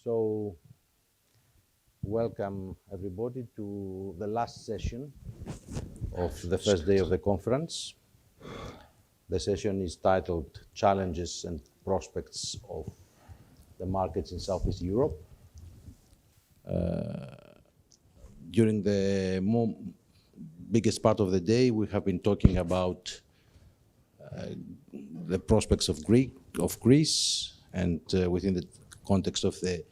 So, welcome everybody to the last session of the first day of the conference. The session is titled Challenges and Prospects of the Markets in Southeast Europe. During the biggest part of the day, we have been talking about the prospects of Greece and within the context of the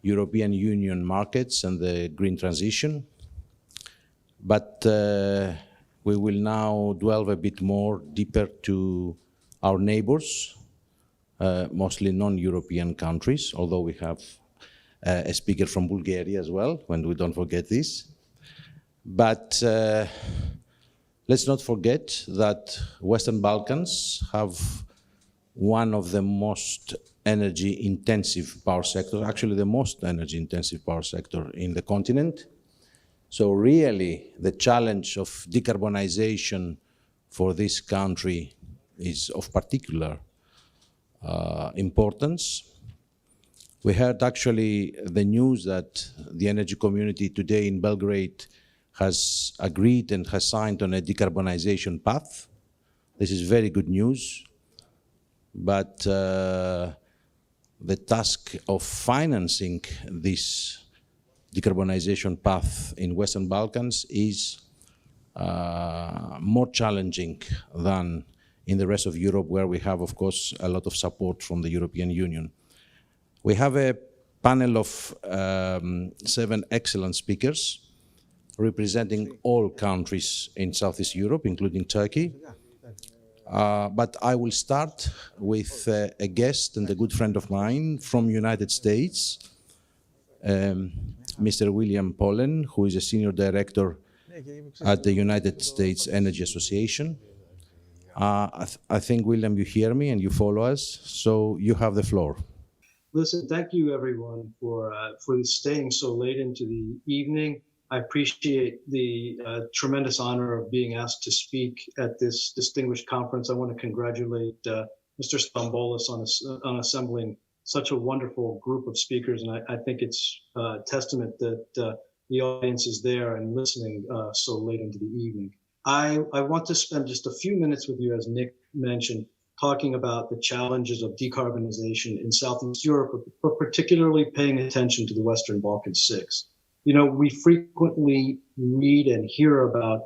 European Union markets and the green transition. But we will now delve a bit more deeper to our neighbors, mostly non-European countries, although we have a speaker from Bulgaria as well, when we don't forget this. But let's not forget that Western Balkans have one of the most energy-intensive power sectors, actually the most energy-intensive power sector in the continent. So really, the challenge of decarbonization for this country is of particular importance. We heard actually the news that the energy community today in Belgrade has agreed and has signed on a decarbonization path. This is very good news, but the task of financing this decarbonization path in Western Balkans is more challenging than in the rest of Europe, where we have, of course, a lot of support from the European Union. We have a panel of 7 excellent speakers representing all countries in Southeast Europe, including Turkey. But I will start with a guest and a good friend of mine from United States, Mr. William Pollen, who is a senior director at the United States Energy Association. I think, William, you hear me and you follow us, so you have the floor. Listen, thank you everyone for staying so late into the evening. I appreciate the tremendous honor of being asked to speak at this distinguished conference. I want to congratulate Mr. Stambolis on assembling such a wonderful group of speakers, and I think it's a testament that the audience is there and listening so late into the evening. I want to spend just a few minutes with you, as Nick mentioned, talking about the challenges of decarbonization in Southeast Europe, but particularly paying attention to the Western Balkans 6. You know, we frequently read and hear about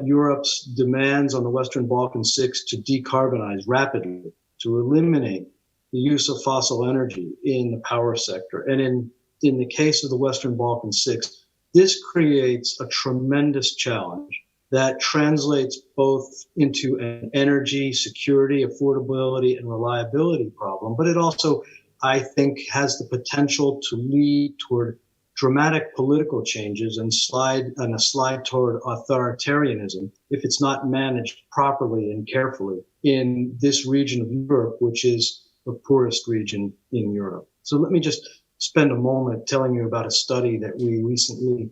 Europe's demands on the Western Balkans 6 to decarbonize rapidly, to eliminate the use of fossil energy in the power sector. And in the case of the Western Balkans 6, this creates a tremendous challenge that translates both into an energy security, affordability, and reliability problem, but it also, I think, has the potential to lead toward dramatic political changes and a slide toward authoritarianism if it's not managed properly and carefully in this region of Europe, which is the poorest region in Europe. So let me just spend a moment telling you about a study that we recently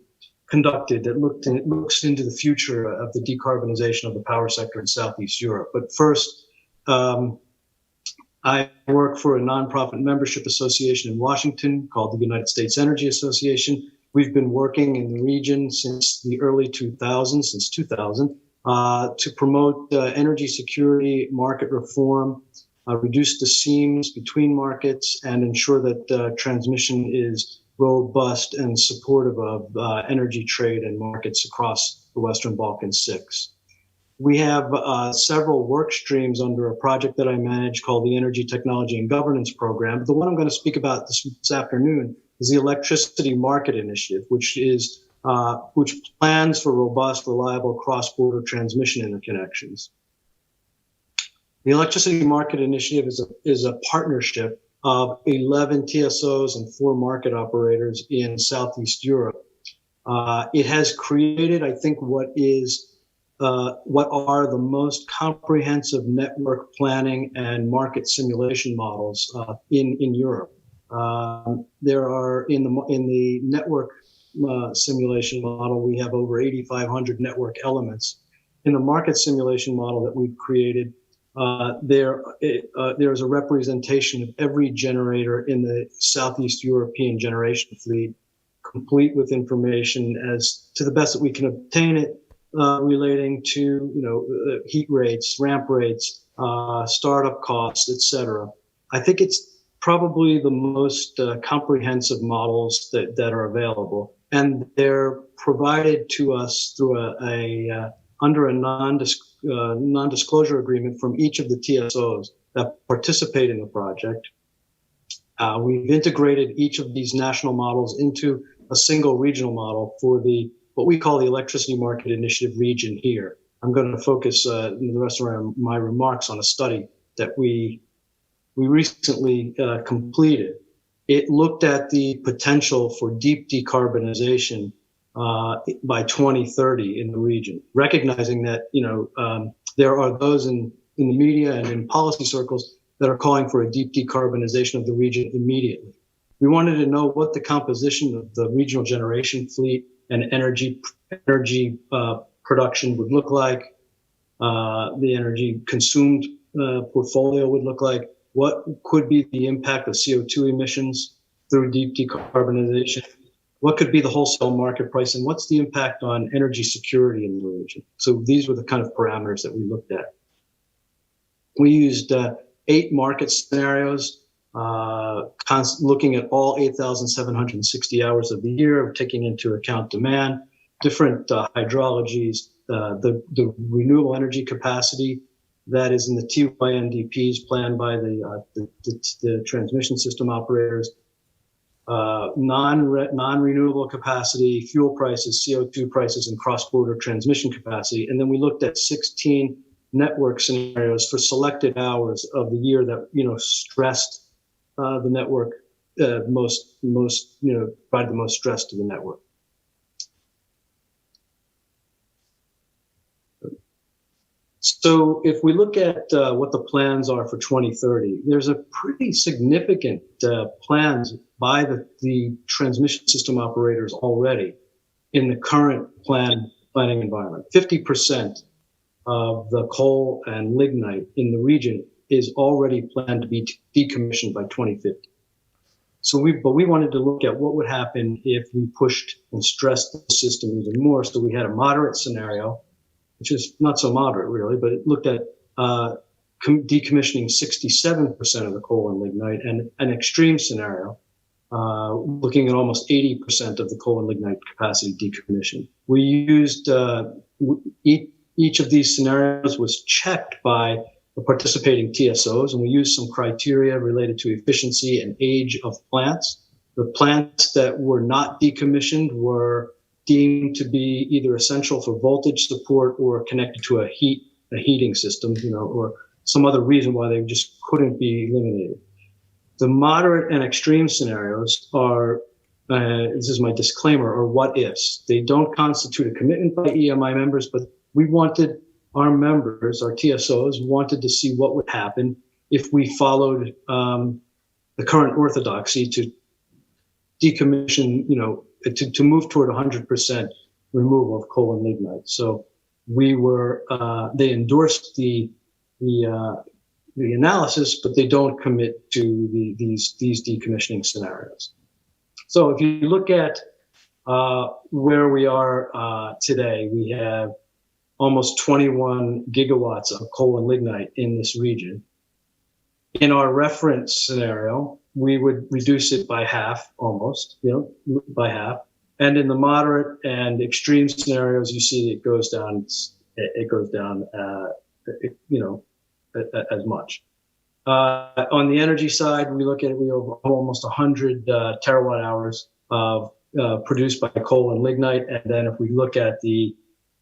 conducted that looks into the future of the decarbonization of the power sector in Southeast Europe. But first, I work for a nonprofit membership association in Washington called the United States Energy Association. We've been working in the region since the early 2000s, since 2000, to promote energy security, market reform, reduce the seams between markets, and ensure that transmission is robust and supportive of energy trade and markets across the Western Balkans 6. We have several work streams under a project that I manage called the Energy Technology and Governance Program. The one I'm going to speak about this afternoon is the Electricity Market Initiative, which plans for robust, reliable cross-border transmission interconnections. The Electricity Market Initiative is a partnership of 11 TSOs and 4 market operators in Southeast Europe. It has created, I think, what are the most comprehensive network planning and market simulation models in Europe. There are in the network simulation model, we have over 8,500 network elements. In the market simulation model that we've created, there's a representation of every generator in the Southeast European generation fleet, complete with information as to the best that we can obtain it, relating to heat rates, ramp rates, startup costs, etc. I think it's probably the most comprehensive models that are available, and they're provided to us through under a non-disclosure agreement from each of the TSOs that participate in the project. We've integrated each of these national models into a single regional model for what we call the Electricity Market Initiative region here. I'm going to focus the rest of my remarks on a study that we recently completed. It looked at the potential for deep decarbonization by 2030 in the region, recognizing that there are those in the media and in policy circles that are calling for a deep decarbonization of the region immediately. We wanted to know what the composition of the regional generation fleet and energy production would look like, the energy consumed portfolio would look like, what could be the impact of CO2 emissions through deep decarbonization, what could be the wholesale market price, and what's the impact on energy security in the region. So these were the kind of parameters that we looked at. We used 8 market scenarios, looking at all 8,760 hours of the year, taking into account demand, different hydrologies, the renewable energy capacity that is in the TYNDPs planned by the transmission system operators, non-renewable capacity, fuel prices, CO2 prices, and cross-border transmission capacity. And then we looked at 16 network scenarios for selected hours of the year that stressed the network provided the most stress to the network. So if we look at what the plans are for 2030, there's a pretty significant plans by the transmission system operators already in the current planning environment. 50% of the coal and lignite in the region is already planned to be decommissioned by 2050. So we wanted to look at what would happen if we pushed and stressed the system even more. So we had a moderate scenario, which is not so moderate really, but it looked at decommissioning 67% of the coal and lignite, and an extreme scenario, looking at almost 80% of the coal and lignite capacity decommissioned. We used each of these scenarios was checked by the participating TSOs, and we used some criteria related to efficiency and age of plants. The plants that were not decommissioned were deemed to be either essential for voltage support or connected to a heating system, or some other reason why they just couldn't be eliminated. The moderate and extreme scenarios are, this is my disclaimer, are what ifs. They don't constitute a commitment by EMI members, but we wanted our members, our TSOs, wanted to see what would happen if we followed the current orthodoxy to decommission, to move toward 100% removal of coal and lignite. So they endorsed the analysis, but they don't commit to these decommissioning scenarios. So if you look at where we are today, we have almost 21 gigawatts of coal and lignite in this region. In our reference scenario, we would reduce it by half, almost, by half. And in the moderate and extreme scenarios, you see it goes down as much. On the energy side, we look at it, we have almost 100 terawatt hours of produced by coal and lignite. And then if we look at the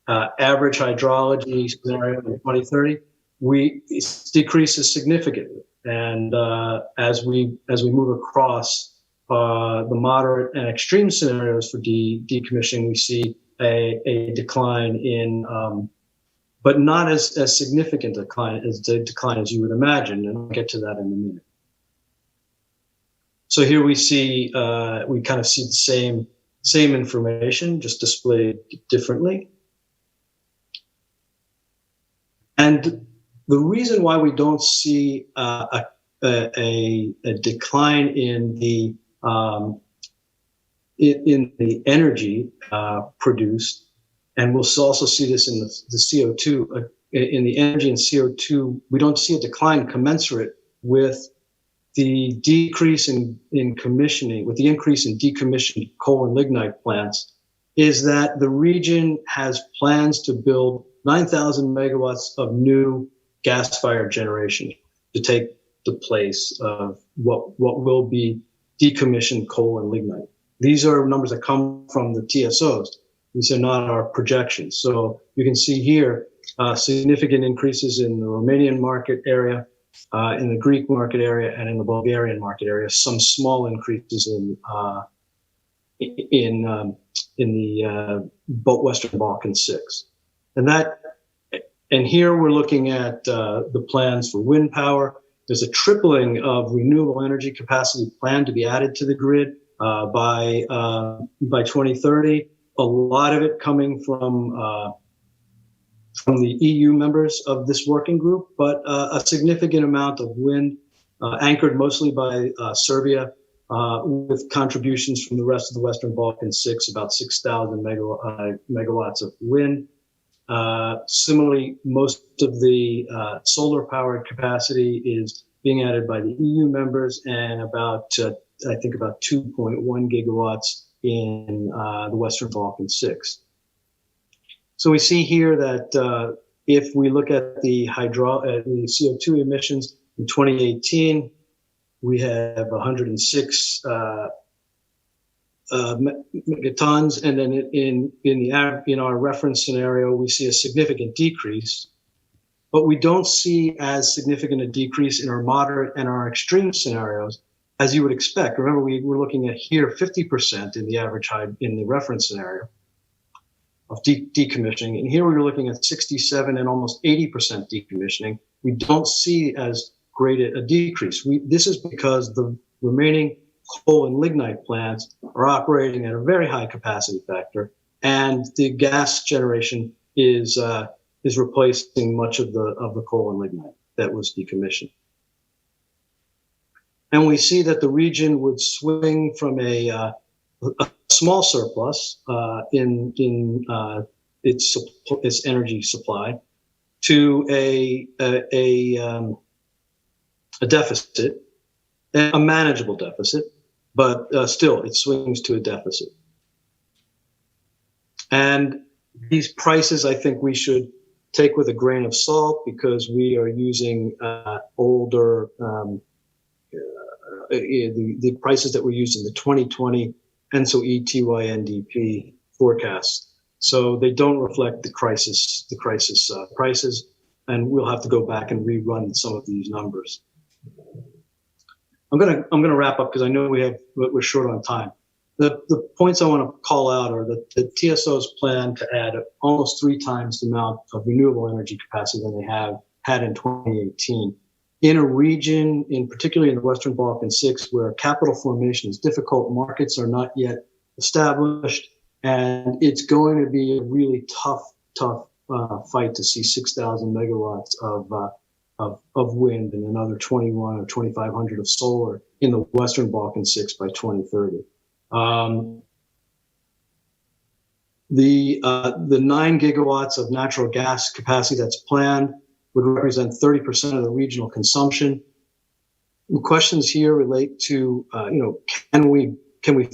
average hydrology scenario in 2030, it decreases significantly. And as we move across the moderate and extreme scenarios for decommissioning, we see a decline in, but not as significant a decline as you would imagine. And I'll get to that in a minute. So here we see, we kind of see the same information, just displayed differently. And the reason why we don't see a decline in the energy produced, and we'll also see this in the CO2, in the energy and CO2, we don't see a decline commensurate with the decrease in commissioning, with the increase in decommissioned coal and lignite plants, is that the region has plans to build 9,000 megawatts of new gas-fired generation to take the place of what will be decommissioned coal and lignite. These are numbers that come from the TSOs. These are not our projections. So you can see here significant increases in the Romanian market area, in the Greek market area, and in the Bulgarian market area. Some small increases in the Western Balkans 6. And here we're looking at the plans for wind power. There's a tripling of renewable energy capacity planned to be added to the grid by 2030. A lot of it coming from the EU members of this working group, but a significant amount of wind, anchored mostly by Serbia, with contributions from the rest of the Western Balkans 6, about 6,000 megawatts of wind. Similarly, most of the solar-powered capacity is being added by the EU members, and about, I think, about 2.1 gigawatts in the Western Balkans 6. So we see here that if we look at the CO2 emissions in 2018, we have 106 megatons, and then in our reference scenario, we see a significant decrease, but we don't see as significant a decrease in our moderate and our extreme scenarios as you would expect. Remember, we were looking at here 50% in the average height in the reference scenario of decommissioning, and here we were looking at 67 and almost 80% decommissioning. We don't see as great a decrease. This is because the remaining coal and lignite plants are operating at a very high capacity factor, and the gas generation is replacing much of the coal and lignite that was decommissioned. And we see that the region would swing from a small surplus in its energy supply to a deficit, a manageable deficit, but still it swings to a deficit. And these prices, I think we should take with a grain of salt, because we are using older, the prices that were used in the 2020 ENSO ETYNDP forecasts. So they don't reflect the crisis prices, and we'll have to go back and rerun some of these numbers. I'm gonna wrap up because I know we're short on time. The points I want to call out are that the TSOs plan to add almost 3 times the amount of renewable energy capacity than they had in 2018. In a region, particularly in the Western Balkans 6, where capital formation is difficult, markets are not yet established, and it's going to be a really tough fight to see 6,000 megawatts of wind and another 21 or 2,500 of solar in the Western Balkans 6 by 2030. The 9 gigawatts of natural gas capacity that's planned would represent 30% of the regional consumption. The questions here relate to, can we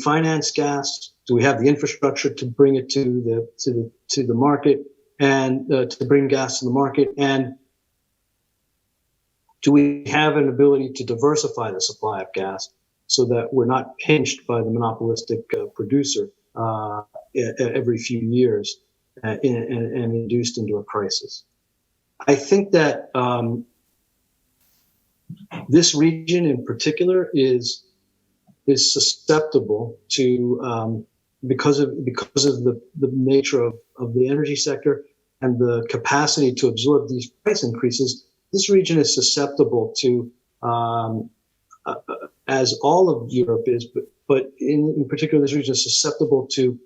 finance gas? Do we have the infrastructure to bring it to the market, and to bring gas to the market? And do we have an ability to diversify the supply of gas so that we're not pinched by the monopolistic producer every few years and induced into a crisis? I think that this region in particular is susceptible to, because of the nature of the energy sector and the capacity to absorb these price increases. This region is susceptible to, as all of Europe is, but in particular, this region is susceptible to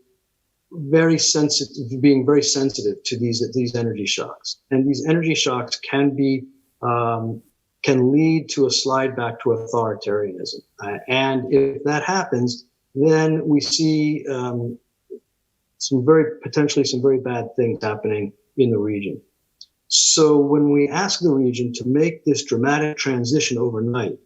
being very sensitive to these energy shocks. And these energy shocks can be can lead to a slide back to authoritarianism. And if that happens, then we see potentially some very bad things happening in the region. So when we ask the region to make this dramatic transition overnight,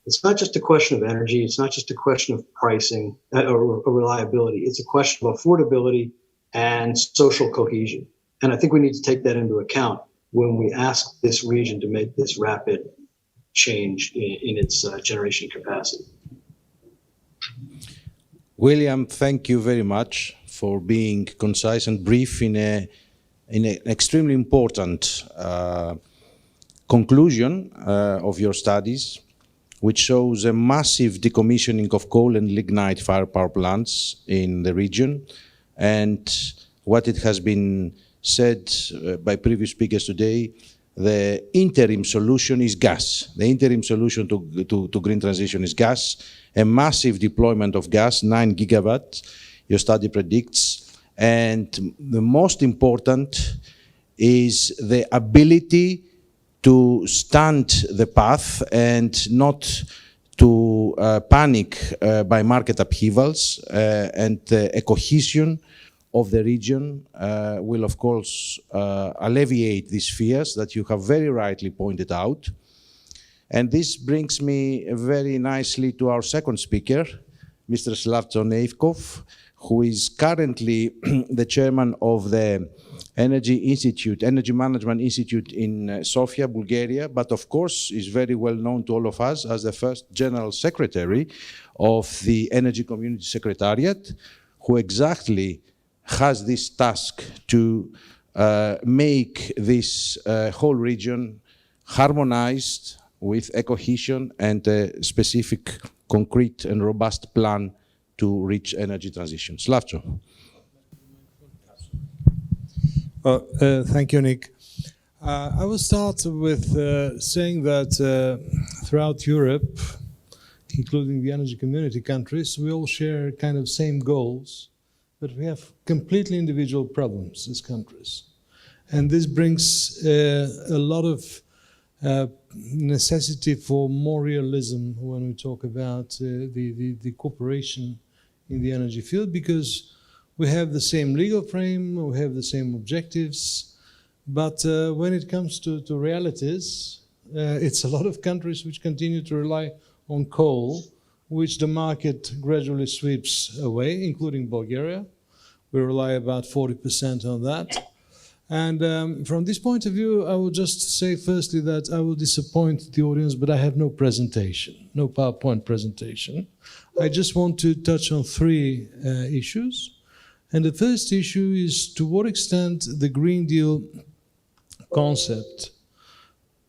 it's not just a question of energy. It's not just a question of pricing or reliability. It's a question of affordability and social cohesion. And I think we need to take that into account when we ask this region to make this rapid change in its generation capacity. William, thank you very much for being concise and brief in an extremely important conclusion of your studies, which shows a massive decommissioning of coal and lignite fire power plants in the region. And what it has been said by previous speakers today, the interim solution is gas. The interim solution to green transition is gas, a massive deployment of gas, 9 gigawatts, your study predicts. And the most important is the ability to stand the path and not to panic by market upheavals, and a cohesion of the region will, of course, alleviate these fears that you have very rightly pointed out. And this brings me very nicely to our second speaker, Mr. Slavko Neivkov, who is currently the chairman of the Energy Management Institute in Sofia, Bulgaria, but of course is very well known to all of us as the first General Secretary of the Energy Community Secretariat, who exactly has this task to make this whole region harmonized with a cohesion and a specific, concrete and robust plan to reach energy transition. Slavko. Well, thank you, Nick. I will start with saying that throughout Europe, including the energy community countries, we all share kind of same goals, but we have completely individual problems as countries. And this brings a lot of necessity for more realism when we talk about the cooperation in the energy field, because we have the same legal frame, we have the same objectives, but when it comes to realities, it's a lot of countries which continue to rely on coal, which the market gradually sweeps away, including Bulgaria. We rely about 40% on that. And from this point of view, I will just say firstly that I will disappoint the audience, but I have no presentation, no PowerPoint presentation. I just want to touch on 3 issues. And the first issue is to what extent the Green Deal concept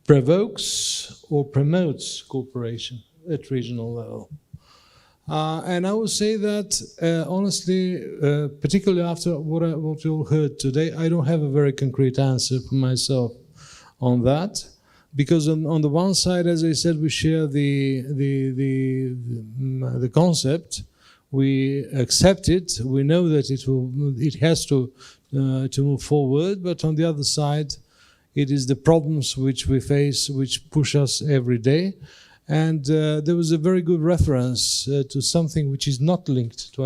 provokes or promotes cooperation at regional level. And I will say that, honestly, particularly after what you all heard today, I don't have a very concrete answer for myself on that. Because on the one side, as I said, we share the concept. We accept it. We know that it has to move forward. But on the other side, it is the problems which we face which push us every day. And there was a very good reference to something which is not linked to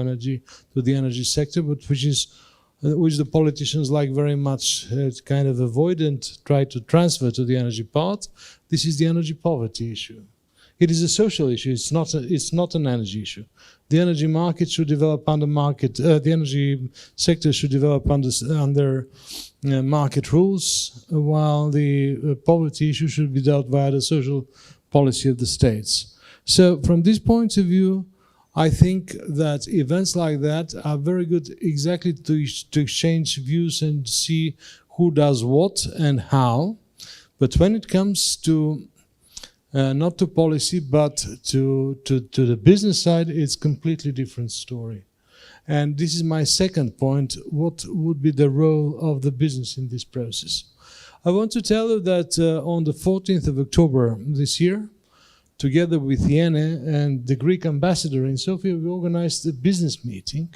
the energy sector, but which the politicians like very much kind of avoid and try to transfer to the energy part. This is the energy poverty issue. It is a social issue. It's not an energy issue. The energy market should develop under market. The energy sector should develop under market rules, while the poverty issue should be dealt via the social policy of the states. So from this point of view, I think that events like that are very good exactly to exchange views and see who does what and how. But when it comes to not to policy, but to the business side, it's a completely different story. And this is my second point. What would be the role of the business in this process? I want to tell you that on the 14th of October this year, together with Yene and the Greek ambassador in Sofia, we organized a business meeting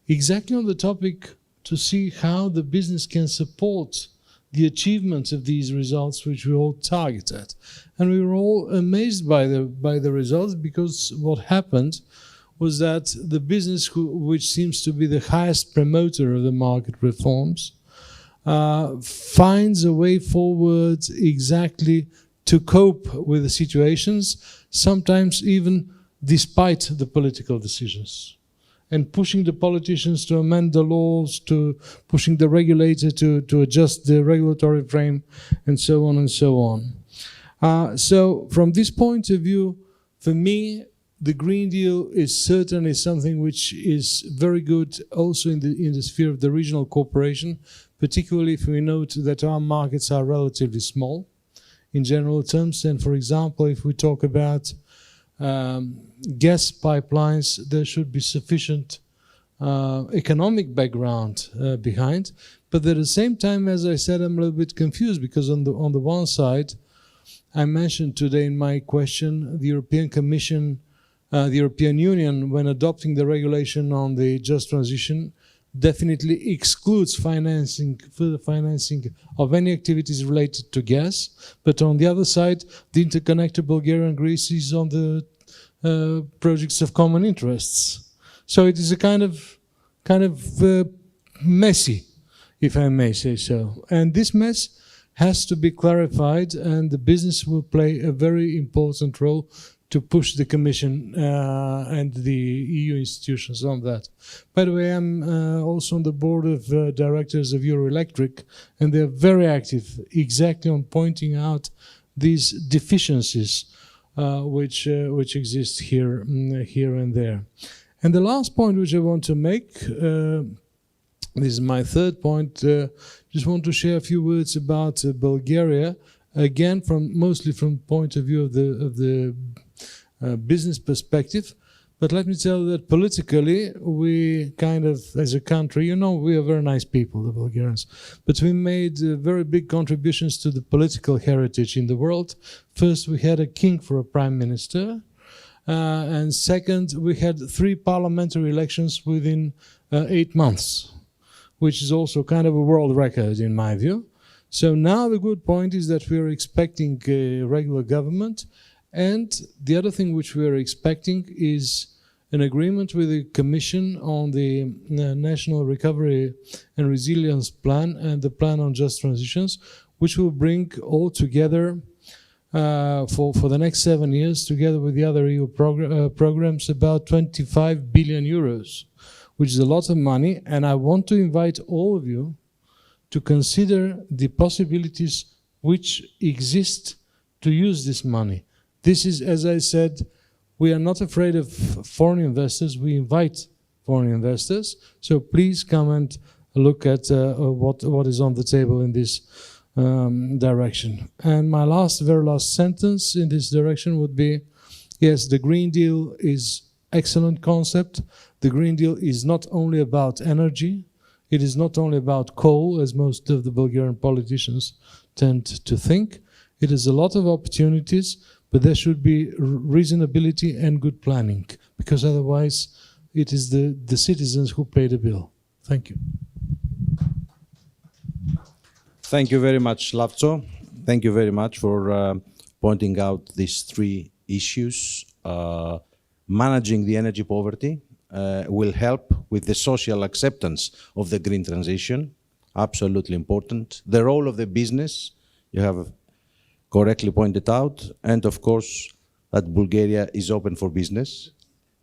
exactly on the topic to see how the business can support the achievements of these results which we all target at. And we were all amazed by the results, because what happened was that the business which seems to be the highest promoter of the market reforms finds a way forward exactly to cope with the situations, sometimes even despite the political decisions, and pushing the politicians to amend the laws, to pushing the regulator to adjust the regulatory frame, and so on and so on. So from this point of view, for me, the Green Deal is certainly something which is very good also in the sphere of the regional cooperation, particularly if we note that our markets are relatively small in general terms. And for example, if we talk about gas pipelines, there should be sufficient economic background behind. But at the same time, as I said, I'm a little bit confused, because on the one side, I mentioned today in my question the European Commission, the European Union, when adopting the regulation on the just transition, definitely excludes further financing of any activities related to gas. But on the other side, the interconnector Bulgaria and Greece is on the projects of common interests. So it is a kind of messy, if I may say so. And this mess has to be clarified, and the business will play a very important role to push the Commission and the EU institutions on that. By the way, I'm also on the board of directors of Euroelectric, and they're very active exactly on pointing out these deficiencies which exist here and there. And the last point which I want to make, this is my third point, just want to share a few words about Bulgaria, again mostly from the point of view of the business perspective. But let me tell you that politically, we kind of, as a country, we are very nice people, the Bulgarians, but we made very big contributions to the political heritage in the world. First, we had a king for a prime minister, and second, we had 3 parliamentary elections within 8 months, which is also kind of a world record in my view. So now the good point is that we are expecting a regular government. And the other thing which we are expecting is an agreement with the Commission on the National Recovery and Resilience Plan and the Plan on Just Transitions, which will bring all together for the next 7 years, together with the other EU programs, about 25 billion euros, which is a lot of money. And I want to invite all of you to consider the possibilities which exist to use this money. This is, as I said, we are not afraid of foreign investors. We invite foreign investors. So please come and look at what is on the table in this direction. And my very last sentence in this direction would be, yes, the Green Deal is excellent concept. The Green Deal is not only about energy. It is not only about coal, as most of the Bulgarian politicians tend to think. It is a lot of opportunities, but there should be reasonability and good planning, because otherwise it is the citizens who pay the bill. Thank you. Thank you very much, Lavzo. Thank you very much for pointing out these 3 issues. Managing the energy poverty will help with the social acceptance of the green transition. Absolutely important. The role of the business, you have correctly pointed out, and of course that Bulgaria is open for business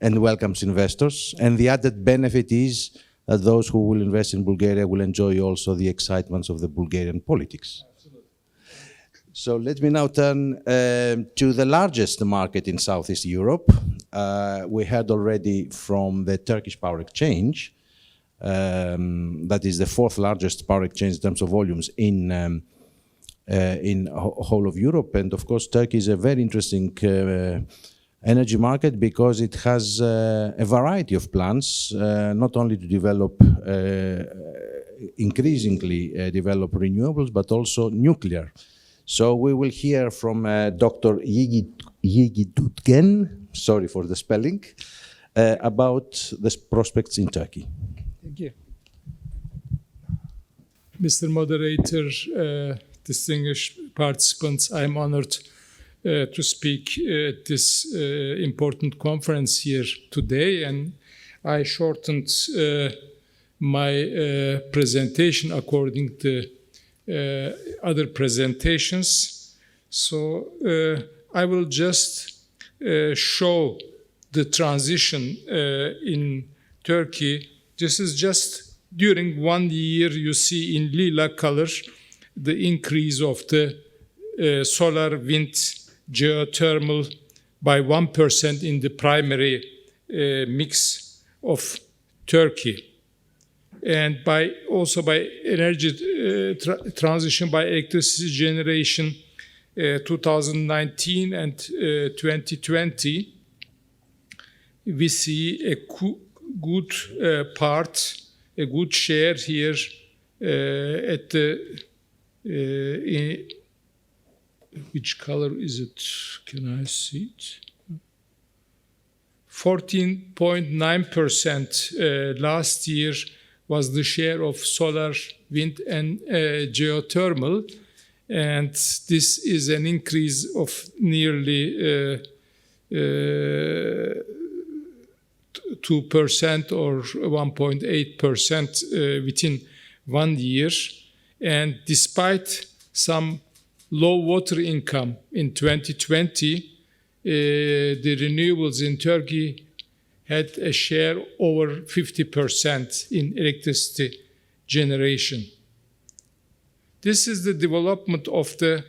and welcomes investors. And the added benefit is that those who will invest in Bulgaria will enjoy also the excitements of the Bulgarian politics. Absolutely. So let me now turn to the largest market in Southeast Europe. We heard already from the Turkish Power Exchange, that is the 4th largest power exchange in terms of volumes in whole of Europe. And of course, Turkey is a very interesting energy market because it has a variety of plans, not only to develop, increasingly develop renewables, but also nuclear. So we will hear from Dr. Yigitutgen, sorry for the spelling, about the prospects in Turkey. Thank you. Mr. Moderator, distinguished participants, I'm honored to speak at this important conference here today, and I shortened my presentation according to other presentations. So I will just show the transition in Turkey. This is just during 1 year. You see in lila color the increase of the solar, wind, geothermal by 1% in the primary mix of Turkey. And also by energy transition, by electricity generation, 2019 and 2020, we see a good part, a good share here at the, which color is it? Can I see it? 14.9% last year was the share of solar, wind, and geothermal. And this is an increase of nearly 2% or 1.8% within 1 year. And despite some low water income in 2020, the renewables in Turkey had a share over 50% in electricity generation. This is the development of the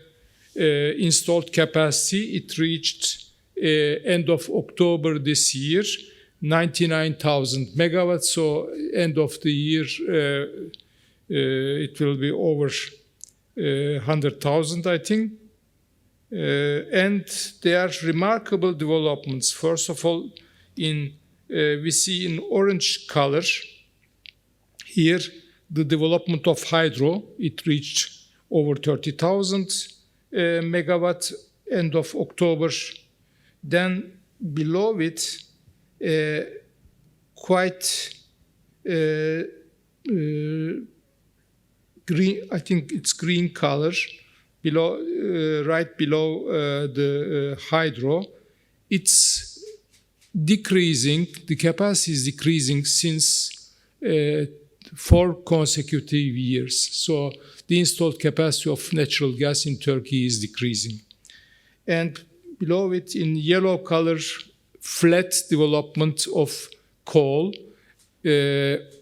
installed capacity. It reached end of October this year, 99,000 megawatts. So end of the year, it will be over 100,000, I think. And there are remarkable developments. First of all, we see in orange color here the development of hydro. It reached over 30,000 megawatt end of October. Then below it, quite green, I think it's green color, below, right below the hydro. It's decreasing, the capacity is decreasing since 4 consecutive years. So the installed capacity of natural gas in Turkey is decreasing. And below it, in yellow color, flat development of coal.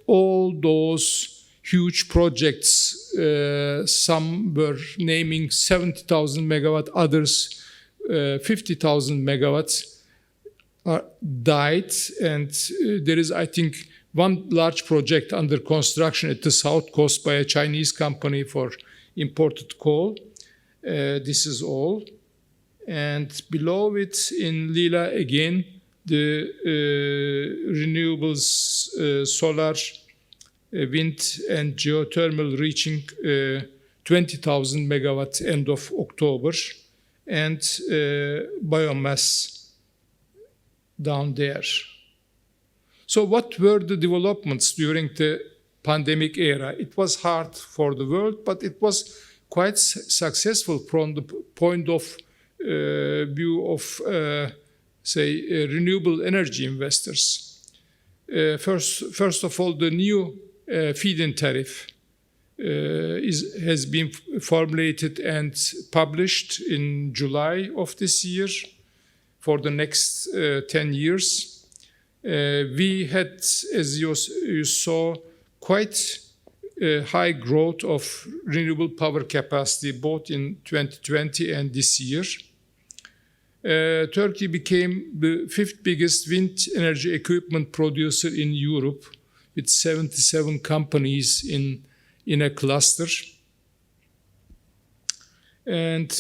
All those huge projects, some were naming 70,000 megawatt, others 50,000 megawatts, died. And there is, I think, one large project under construction at the south coast by a Chinese company for imported coal. This is all. And below it, in lila again, the renewables, solar, wind, and geothermal reaching 20,000 megawatts end of October, and biomass down there. So what were the developments during the pandemic era? It was hard for the world, but it was quite successful from the point of view of, renewable energy investors. First of all, the new feed-in tariff has been formulated and published in July of this year for the next 10 years. We had, as you saw, quite high growth of renewable power capacity both in 2020 and this year. Turkey became the 5th biggest wind energy equipment producer in Europe, with 77 companies in a cluster. And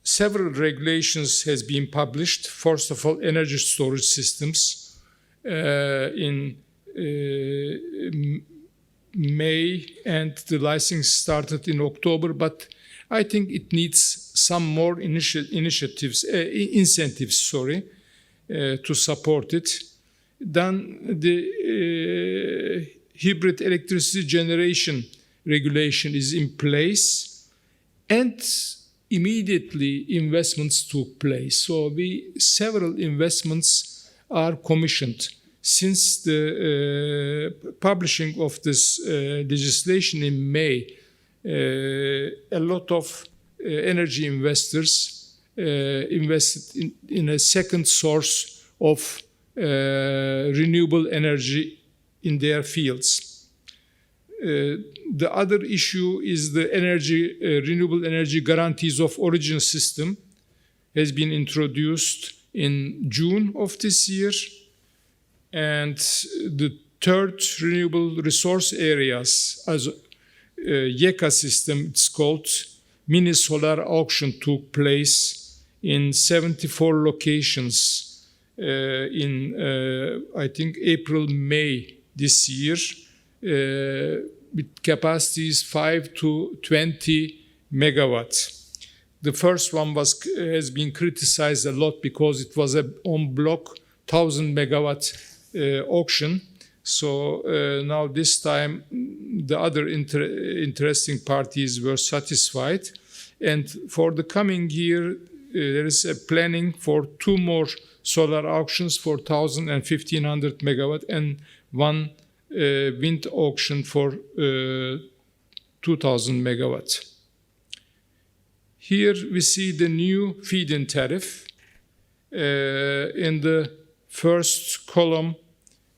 several regulations has been published. First of all, energy storage systems in May, and the license started in October, but I think it needs some more incentives, to support it. Then the hybrid electricity generation regulation is in place, and immediately investments took place. So several investments are commissioned. Since the publishing of this legislation in May, a lot of energy investors invested in a second source of renewable energy in their fields. The other issue is the renewable energy guarantees of origin system has been introduced in June of this year. And the third renewable resource areas, as YECA system, it's called, mini solar auction took place in 74 locations in, I think, April, May this year, with capacities 5 to 20 megawatts. The first one has been criticized a lot because it was an en bloc 1,000 megawatt auction. So now this time the other interesting parties were satisfied. And for the coming year, there is a planning for 2 more solar auctions for 1,000 and 1,500 megawatt and 1 wind auction for 2,000 megawatt. Here we see the new feed-in tariff. In the first column,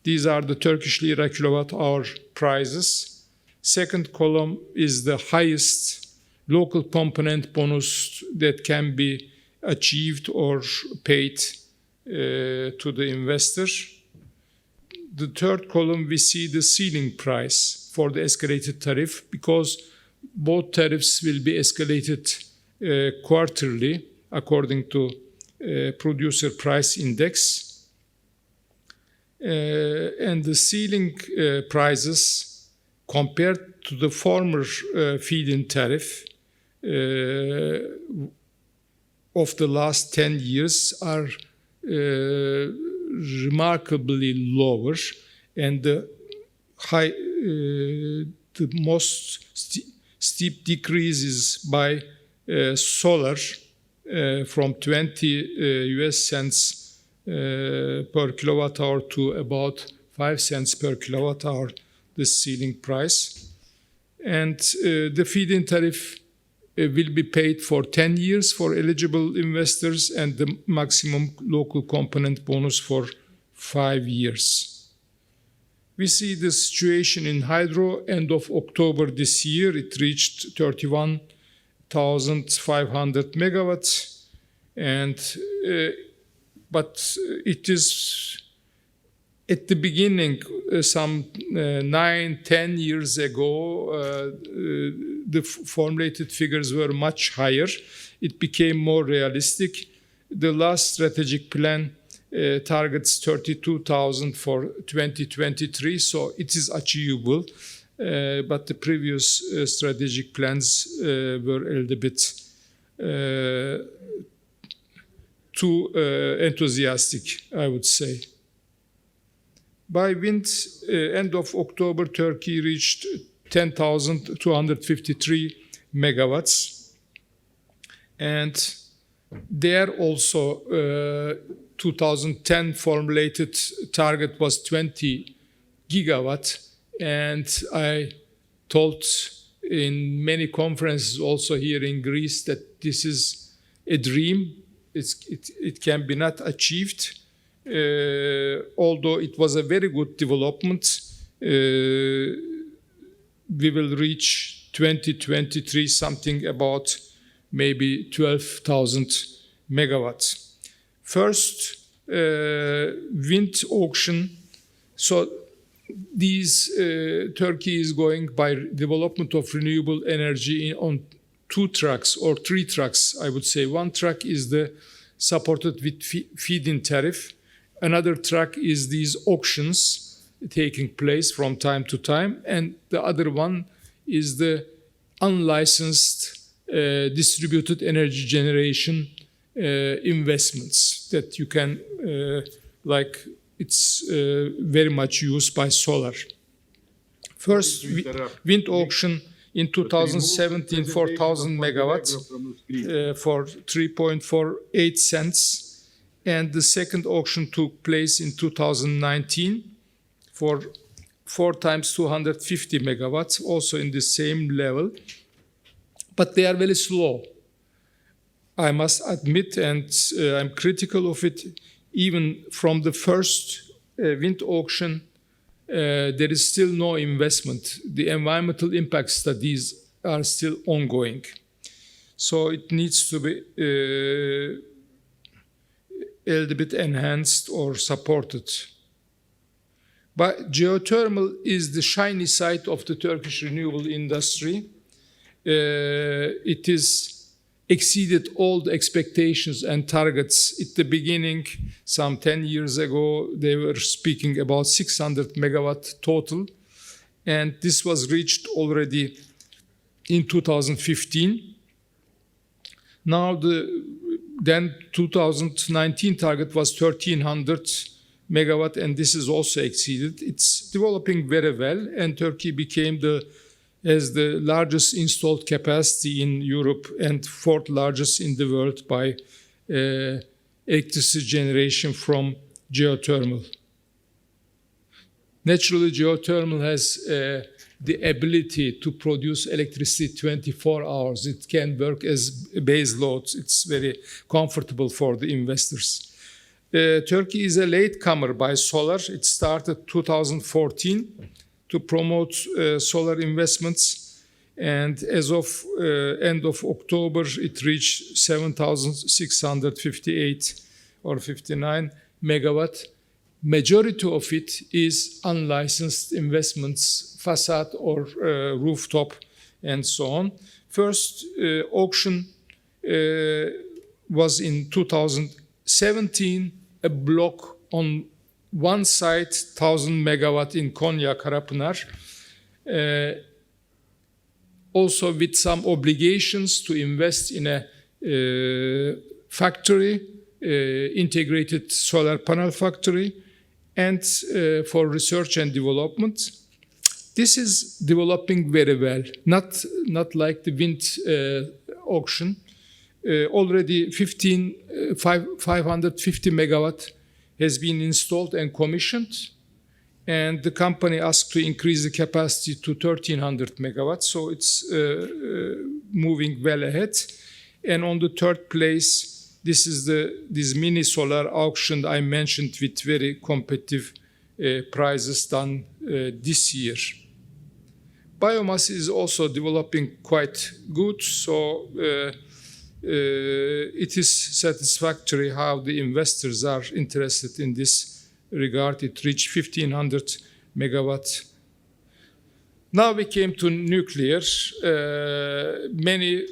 these are the Turkish lira kilowatt-hour prices. Second column is the highest local component bonus that can be achieved or paid to the investor. The third column, we see the ceiling price for the escalated tariff, because both tariffs will be escalated quarterly according to producer price index. And the ceiling prices compared to the former feed-in tariff of the last 10 years are remarkably lower, and the most steep decrease is by solar from 20 US cents per kilowatt hour to about 5 cents per kilowatt hour, the ceiling price. And the feed-in tariff will be paid for 10 years for eligible investors, and the maximum local component bonus for 5 years. We see the situation in hydro. End of October this year, it reached 31,500 megawatts, and but it is at the beginning, some 9-10 years ago, the formulated figures were much higher. It became more realistic. The last strategic plan targets 32,000 for 2023, so it is achievable. But the previous strategic plans were a little bit too enthusiastic, I would say. By wind, end of October, Turkey reached 10,253 megawatts. And there also, 2010 formulated target was 20 gigawatt. And I told in many conferences also here in Greece that this is a dream. It can be not achieved. Although it was a very good development, we will reach 2023 something about maybe 12,000 megawatts. First, wind auction. So these Turkey is going by development of renewable energy on 2 tracks or 3 tracks, I would say. One track is the supported with feed-in tariff. Another track is these auctions taking place from time to time. And the other one is the unlicensed distributed energy generation investments that you can, it's very much used by solar. First, wind auction In 2017, 4,000 megawatts for 3.48 cents. And the second auction took place in 2019 for 4 times 250 megawatts, also in the same level. But they are very slow. I must admit, and I'm critical of it, even from the first wind auction, there is still no investment. The environmental impact studies are still ongoing. So it needs to be a little bit enhanced or supported. But geothermal is the shiny side of the Turkish renewable industry. It is exceeded all the expectations and targets. At the beginning, some 10 years ago, they were speaking about 600 megawatt total, and this was reached already in 2015. Now, then 2019 target was 1,300 megawatt, and this is also exceeded. It's developing very well, and Turkey became as the largest installed capacity in Europe and fourth largest in the world by electricity generation from geothermal. Naturally, geothermal has the ability to produce electricity 24 hours. It can work as base load. It's very comfortable for the investors. Turkey is a latecomer by solar. It started 2014. To promote solar investments, and as of end of October, it reached 7,658 or 59 megawatt. Majority of it is unlicensed investments, facade or rooftop, and so on. First auction was in 2017, a block on one site, 1,000 megawatt in Konya, Karapınar, also with some obligations to invest in a factory, integrated solar panel factory, and for research and development. This is developing very well, not like the wind auction. Already 550 megawatt has been installed and commissioned, and the company asked to increase the capacity to 1,300 megawatts, so it's moving well ahead. And on the third place, this is this mini solar auction I mentioned with very competitive prices done this year. Biomass is also developing quite good, so it is satisfactory how the investors are interested in this regard. It reached 1,500 megawatt. Now we came to nuclear. Many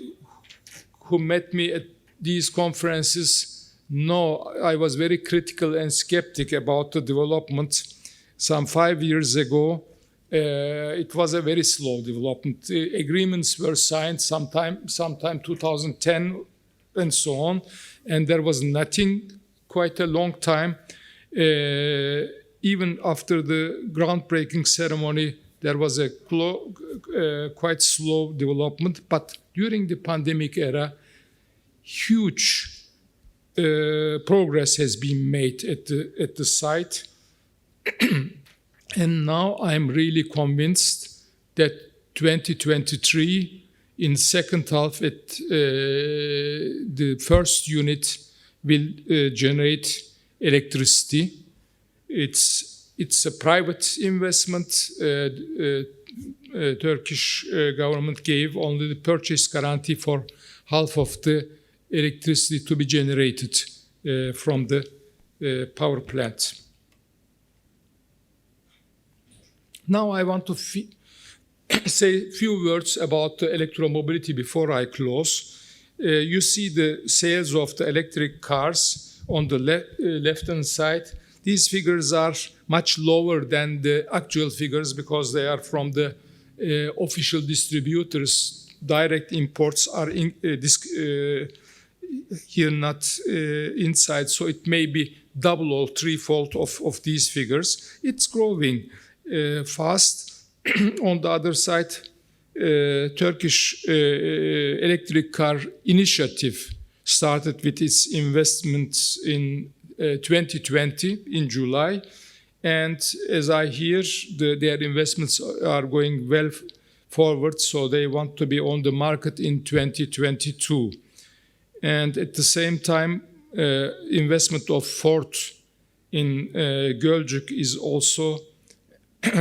who met me at these conferences know I was very critical and skeptic about the development. Some 5 years ago, it was a very slow development. Agreements were signed sometime 2010 and so on, and there was nothing quite a long time. Even after the groundbreaking ceremony, there was a quite slow development. But during the pandemic era, huge progress has been made at the site. And now I'm really convinced that 2023, in second half, the first unit will generate electricity. It's a private investment. Turkish government gave only the purchase guarantee for half of the electricity to be generated from the power plant. Now I want to say a few words about the electro mobility before I close. You see the sales of the electric cars on the left-hand side. These figures are much lower than the actual figures because they are from the official distributors. Direct imports are here not inside, so it may be double or threefold of these figures. It's growing fast. On the other side, Turkish electric car initiative started with its investments in 2020 in July. And as I hear, their investments are going well forward, so they want to be on the market in 2022. And at the same time, investment of Ford in Gölcük is also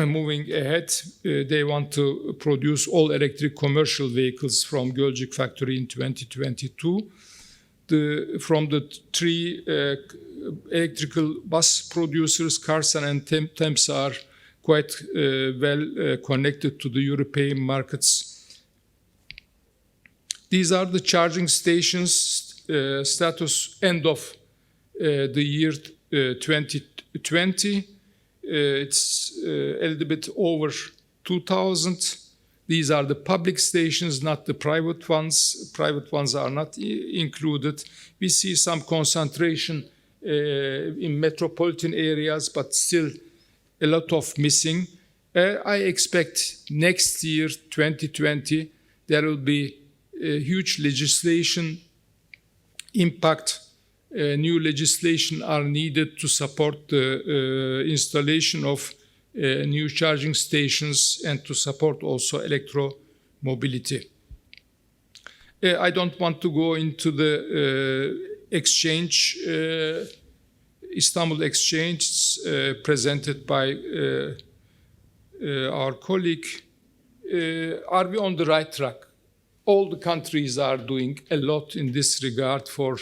moving ahead. They want to produce all electric commercial vehicles from Gölcük factory in 2022. From the three electrical bus producers, Karsan and Temsa, are quite well connected to the European markets. These are the charging stations status end of the year 2020. It's a little bit over 2,000. These are the public stations, not the private ones. Private ones are not included. We see some concentration in metropolitan areas, but still a lot of missing. I expect next year, 2020, there will be a huge legislation impact. New legislation are needed to support the installation of new charging stations and to support also electro mobility. I don't want to go into the exchange, Istanbul exchange presented by our colleague. Are we on the right track? All the countries are doing a lot in this regard for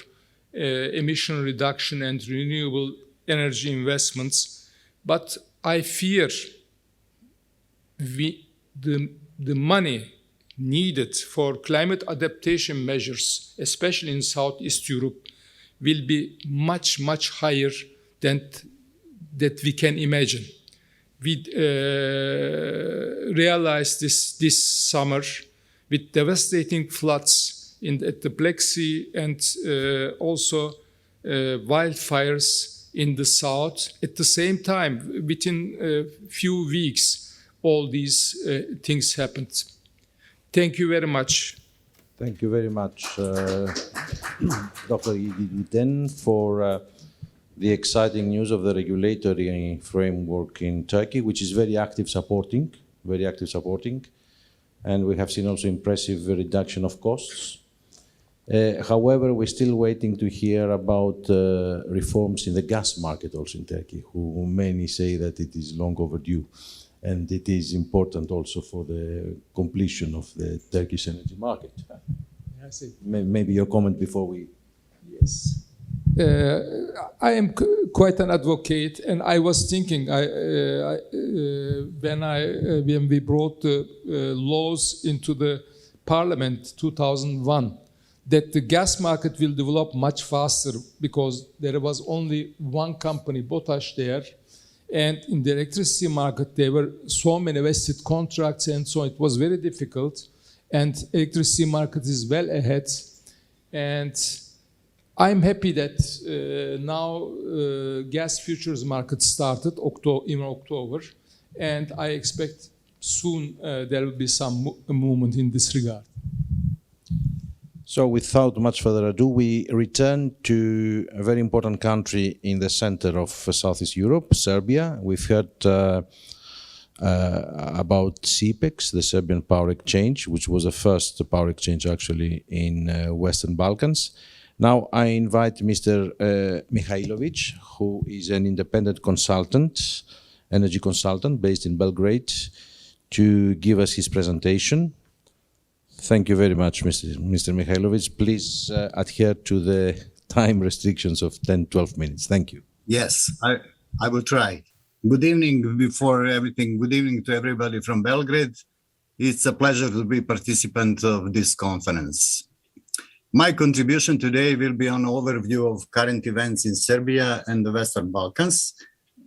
emission reduction and renewable energy investments, but I fear the money needed for climate adaptation measures, especially in Southeast Europe, will be much, much higher than that we can imagine. We realized this summer with devastating floods at the Black Sea and also wildfires in the south. At the same time, within a few weeks, all these things happened. Thank you very much. Thank you very much, Dr. Giden, for the exciting news of the regulatory framework in Turkey, which is very active supporting. And we have seen also impressive reduction of costs. However, we're still waiting to hear about reforms in the gas market also in Turkey, who many say that it is long overdue. And it is important also for the completion of the Turkish energy market. Maybe your comment before we... Yes. I am quite an advocate, and I was thinking when we brought the laws into the parliament 2001, that the gas market will develop much faster because there was only one company, BOTAŞ, there. And in the electricity market, there were so many vested contracts, and so it was very difficult. And electricity market is well ahead. And I'm happy that now gas futures market started in October. And I expect soon there will be some movement in this regard. So without much further ado, we return to a very important country in the center of Southeast Europe, Serbia. We've heard about CPEX, the Serbian Power Exchange, which was the first power exchange actually in Western Balkans. Now I invite Mr. Mihailovic, who is an independent consultant, energy consultant based in Belgrade, to give us his presentation. Thank you very much, Mr. Mihailovic. Please adhere to the time restrictions of 10-12 minutes. Thank you. Yes, I will try. Good evening. Before everything, good evening to everybody from Belgrade. It's a pleasure to be participant of this conference. My contribution today will be an overview of current events in Serbia and the Western Balkans,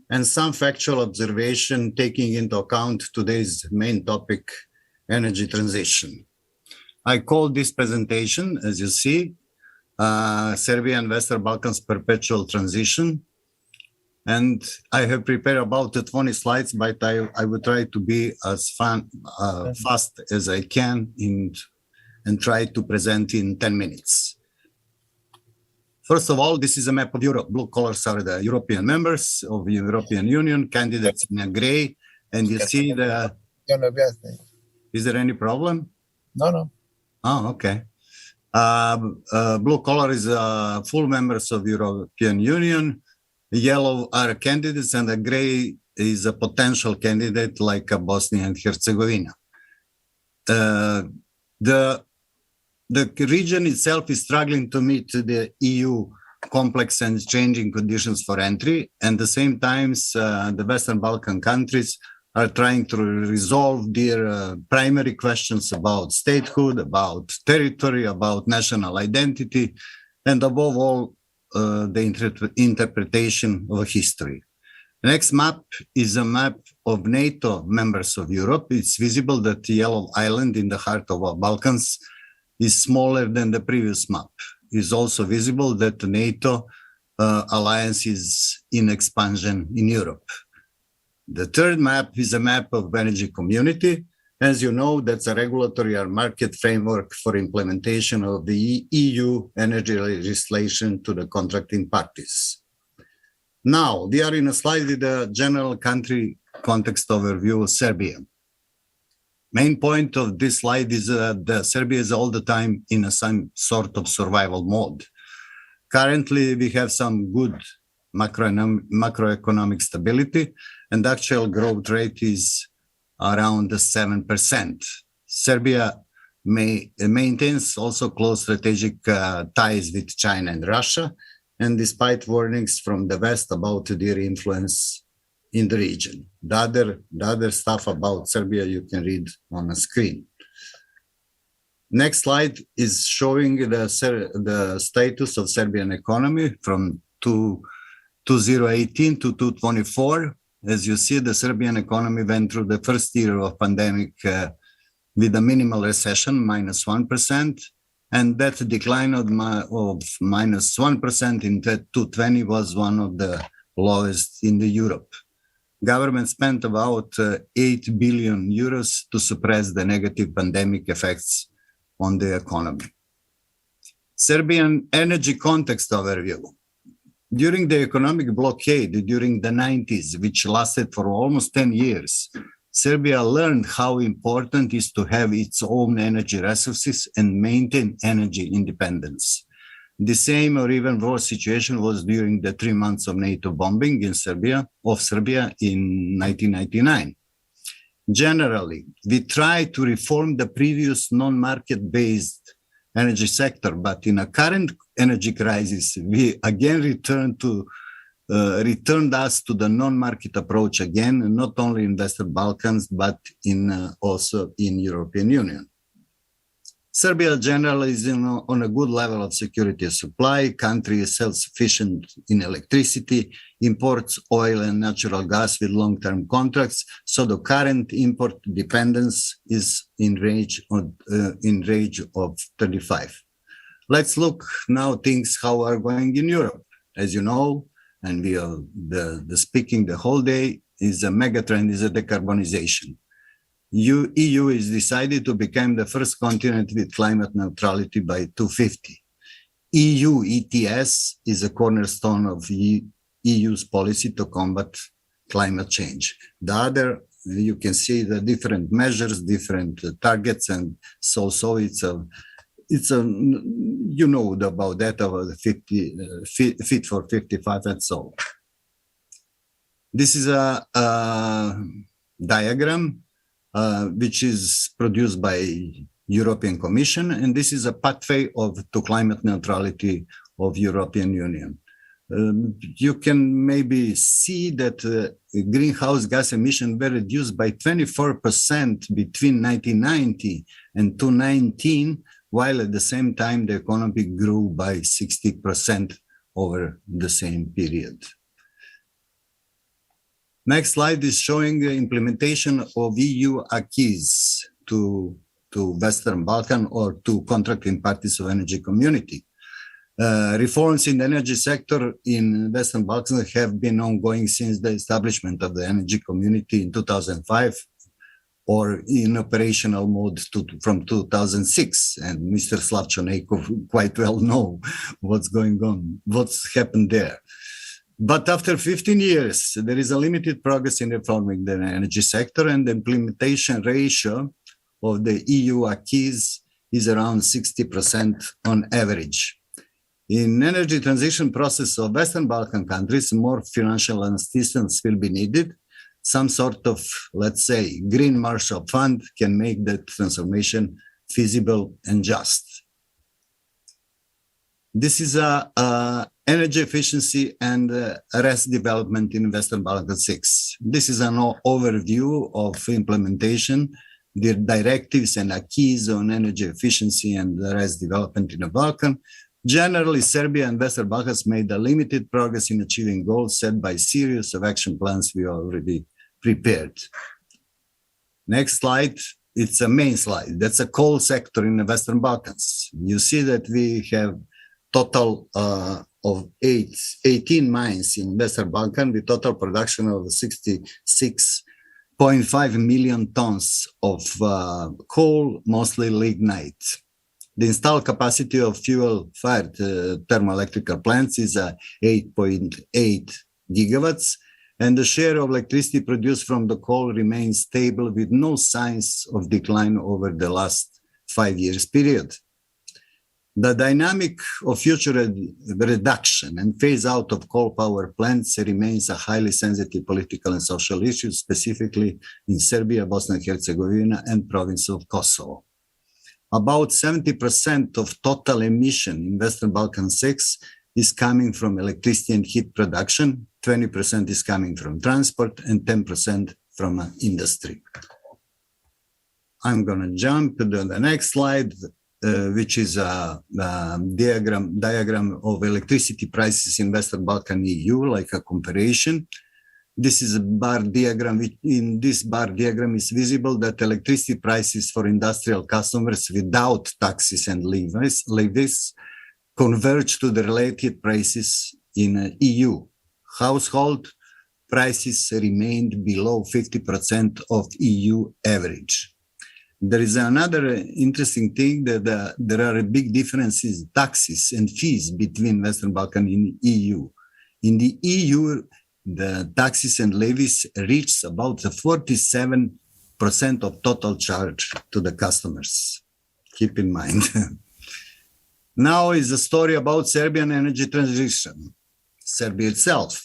and some factual observation taking into account today's main topic, energy transition. I call this presentation, as you see, Serbia and Western Balkans Perpetual Transition. And I have prepared about 20 slides, but I will try to be as fast as I can and try to present in 10 minutes. First of all, this is a map of Europe. Blue colors are the European members of the European Union, candidates in gray, and you see the... Is there any problem? No. Oh, okay. Blue color is full members of European Union. Yellow are candidates, and the gray is a potential candidate like Bosnia and Herzegovina. The region itself is struggling to meet the EU complex and changing conditions for entry, and at the same time, the Western Balkan countries are trying to resolve their primary questions about statehood, about territory, about national identity, and above all, the interpretation of history. The next map is a map of NATO members of Europe. It's visible that the yellow island in the heart of our Balkans is smaller than the previous map. It's also visible that the NATO alliance is in expansion in Europe. The third map is a map of energy community. As you know, that's a regulatory or market framework for implementation of the EU energy legislation to the contracting parties. Now, we are in a slide with a general country context overview of Serbia. Main point of this slide is that Serbia is all the time in some sort of survival mode. Currently, we have some good macroeconomic stability, and the actual growth rate is around 7%. Serbia maintains also close strategic ties with China and Russia, and despite warnings from the West about their influence in the region. The other stuff about Serbia you can read on the screen. Next slide is showing the status of Serbian economy from 2018 to 2024. As you see, the Serbian economy went through the first year of pandemic with a minimal recession, -1%, and that decline of -1% in 2020 was one of the lowest in the Europe. Government spent about 8 billion euros to suppress the negative pandemic effects on the economy. Serbian energy context overview. During the economic blockade during the 90s, which lasted for almost 10 years, Serbia learned how important it is to have its own energy resources and maintain energy independence. The same or even worse situation was during the 3 months of NATO bombing in Serbia in 1999. Generally, we try to reform the previous non-market-based energy sector, but in a current energy crisis, we again returned us to the non-market approach again, not only in Western Balkans, but also in European Union. Serbia generally is on a good level of security of supply. Country is self-sufficient in electricity, imports oil and natural gas with long-term contracts. So the current import dependence is in range of 35. Let's look now things how are going in Europe. As you know, and we are speaking the whole day, is a mega trend is a decarbonization. EU is decided to become the first continent with climate neutrality by 2050. EU ETS is a cornerstone of EU's policy to combat climate change. The other, you can see the different measures, different targets, and so it's a you know about that, about the fit for 55 and so. This is a diagram which is produced by European Commission, and this is a pathway to climate neutrality of European Union. You can maybe see that greenhouse gas emissions were reduced by 24% between 1990 and 2019, while at the same time the economy grew by 60% over the same period. Next slide is showing the implementation of EU acquis to Western Balkan or to contracting parties of energy community. Reforms in the energy sector in Western Balkans have been ongoing since the establishment of the energy community in 2005, or in operational mode from 2006. And Mr. Slavčonekov quite well know what's going on, what's happened there. But after 15 years, there is a limited progress in reforming the energy sector, and the implementation ratio of the EU acquis is around 60% on average. In energy transition process of Western Balkan countries, more financial assistance will be needed. Some sort of, let's say, green Marshall Fund can make that transformation feasible and just. This is energy efficiency and RES development in Western Balkan 6. This is an overview of implementation, the directives and acquis on energy efficiency and RES development in the Balkan. Generally, Serbia and Western Balkans made a limited progress in achieving goals set by series of action plans we already prepared. Next slide, it's a main slide. That's a coal sector in the Western Balkans. You see that we have total of 18 mines in Western Balkan with total production of 66.5 million tons of coal, mostly lignite. The installed capacity of fuel-fired thermoelectric plants is 8.8 gigawatts, and the share of electricity produced from the coal remains stable with no signs of decline over the last 5 years period. The dynamic of future reduction and phase out of coal power plants remains a highly sensitive political and social issue, specifically in Serbia, Bosnia and Herzegovina, and province of Kosovo. About 70% of total emission in Western Balkan 6 is coming from electricity and heat production, 20% is coming from transport, and 10% from industry. I'm going to jump to the next slide, which is a diagram of electricity prices in Western Balkan EU, like a comparison. This is a bar diagram. In this bar diagram is visible that electricity prices for industrial customers without taxes and levies converge to the related prices in EU. Household prices remained below 50% of EU average. There is another interesting thing that there are big differences, taxes and fees between Western Balkan and EU. In the EU, the taxes and levies reach about 47% of total charge to the customers. Keep in mind. Now is a story about Serbian energy transition. Serbia itself.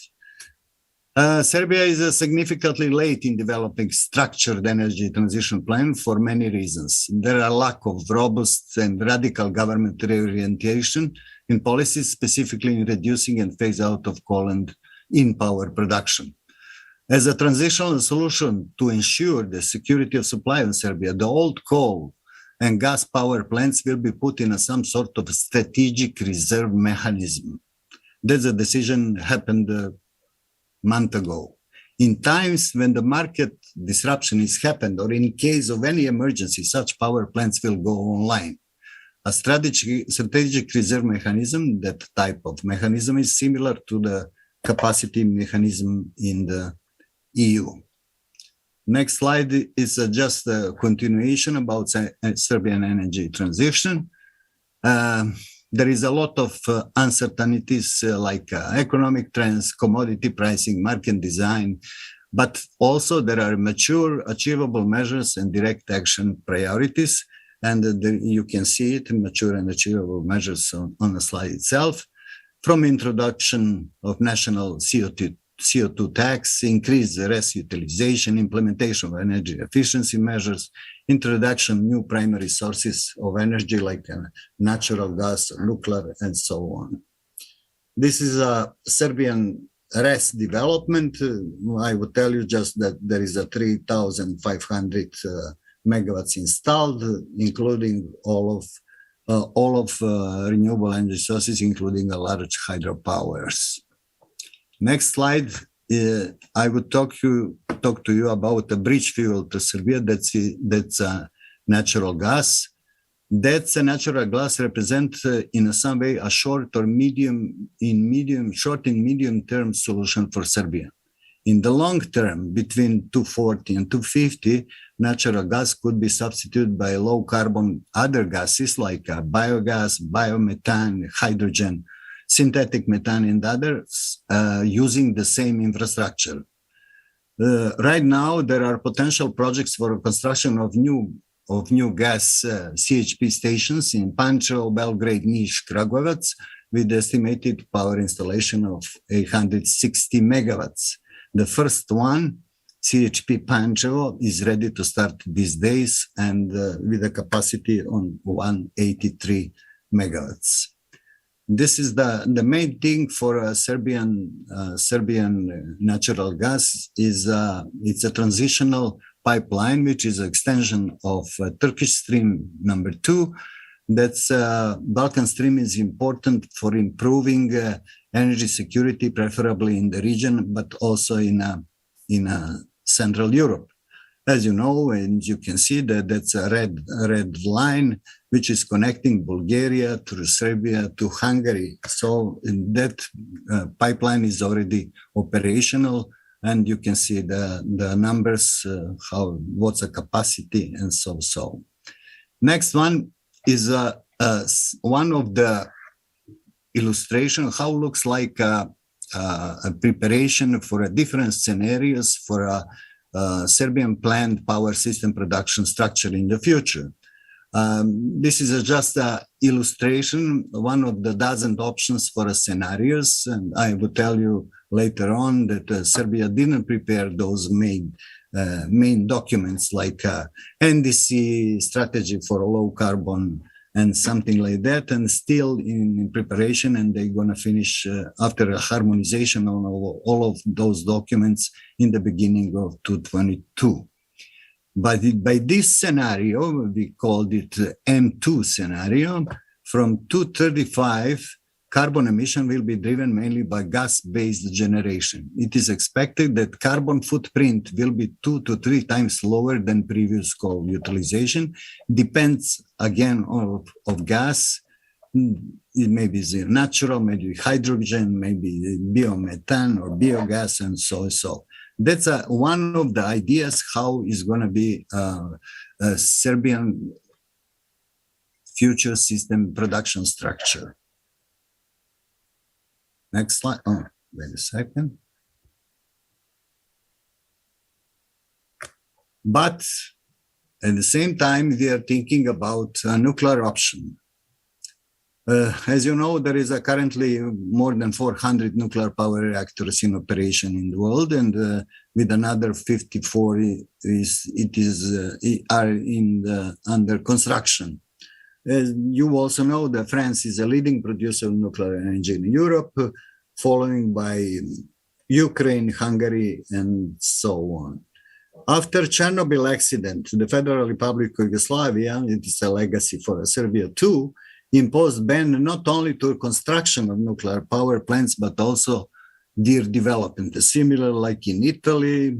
Serbia is significantly late in developing structured energy transition plan for many reasons. There are lack of robust and radical government orientation in policies, specifically in reducing and phase out of coal and in power production. As a transitional solution to ensure the security of supply in Serbia, the old coal and gas power plants will be put in some sort of strategic reserve mechanism. That's a decision happened a month ago. In times when the market disruption is happened, or in case of any emergency, such power plants will go online. A strategic reserve mechanism, that type of mechanism, is similar to the capacity mechanism in the EU. Next slide is just a continuation about Serbian energy transition. There is a lot of uncertainties like economic trends, commodity pricing, market design, but also there are mature, achievable measures and direct action priorities. And you can see it in mature and achievable measures on the slide itself. From introduction of national CO2 tax, increased RES utilization, implementation of energy efficiency measures, introduction of new primary sources of energy like natural gas, nuclear, and so on. This is a Serbian RES development. I would tell you just that there is a 3,500 megawatts installed, including all of renewable energy sources, including a large hydropowers. Next slide. I would talk to you about the bridge fuel to Serbia. That's natural gas. That's a natural gas represent in some way a short and medium term solution for Serbia. In the long term, between 240 and 250, natural gas could be substituted by low carbon other gases like biogas, biomethane, hydrogen, synthetic methane, and others using the same infrastructure. Right now, there are potential projects for construction of new gas CHP stations in Pančevo, Belgrade, Niš, Kragujevac, with estimated power installation of 860 megawatts. The first one, CHP Pančevo, is ready to start these days and with a capacity on 183 megawatts. This is the main thing for Serbian natural gas is it's a transitional pipeline, which is an extension of Turkish Stream number 2. That's Balkan Stream is important for improving energy security, preferably in the region, but also in Central Europe. As you know, and you can see that's a red line, which is connecting Bulgaria to Serbia to Hungary. So that pipeline is already operational, and you can see the numbers, what's the capacity, and so. Next one is one of the illustration how looks like a preparation for a different scenarios for a Serbian planned power system production structure in the future. This is just an illustration, one of the dozen options for scenarios, and I will tell you later on that Serbia didn't prepare those main documents like NDC strategy for low carbon and something like that, and still in preparation, and they're going to finish after a harmonization on all of those documents in the beginning of 2022. But by this scenario, we called it M2 scenario, from 2035, carbon emission will be driven mainly by gas-based generation. It is expected that carbon footprint will be 2 to 3 times lower than previous coal utilization. Depends again of gas. It may be natural, maybe hydrogen, maybe biomethane or biogas, and so. That's one of the ideas how is going to be a Serbian future system production structure. Next slide. Oh, wait a second. But at the same time, we are thinking about a nuclear option. As you know, there is currently more than 400 nuclear power reactors in operation in the world, and with another 54 are under construction. As you also know that France is a leading producer of nuclear energy in Europe, following by Ukraine, Hungary, and so on. After Chernobyl accident, the Federal Republic of Yugoslavia, it is a legacy for Serbia too, imposed ban not only to construction of nuclear power plants, but also their development, similar like in Italy,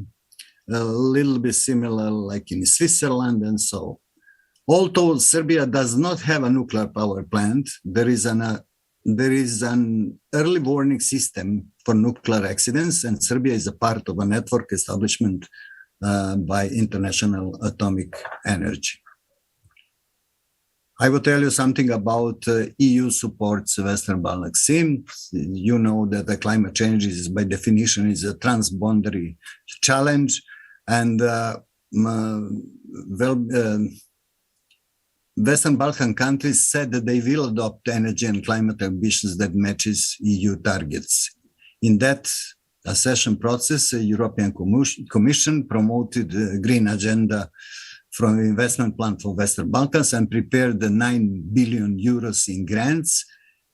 a little bit similar like in Switzerland, and so. Although Serbia does not have a nuclear power plant, there is an early warning system for nuclear accidents, and Serbia is a part of a network establishment by International Atomic Energy. I will tell you something about EU supports Western Balkans. You know that the climate change is, by definition, is a transboundary challenge, and Western Balkan countries said that they will adopt energy and climate ambitions that matches EU targets. In that accession process, the European Commission promoted a green agenda from investment plan for Western Balkans and prepared the 9 billion euros in grants,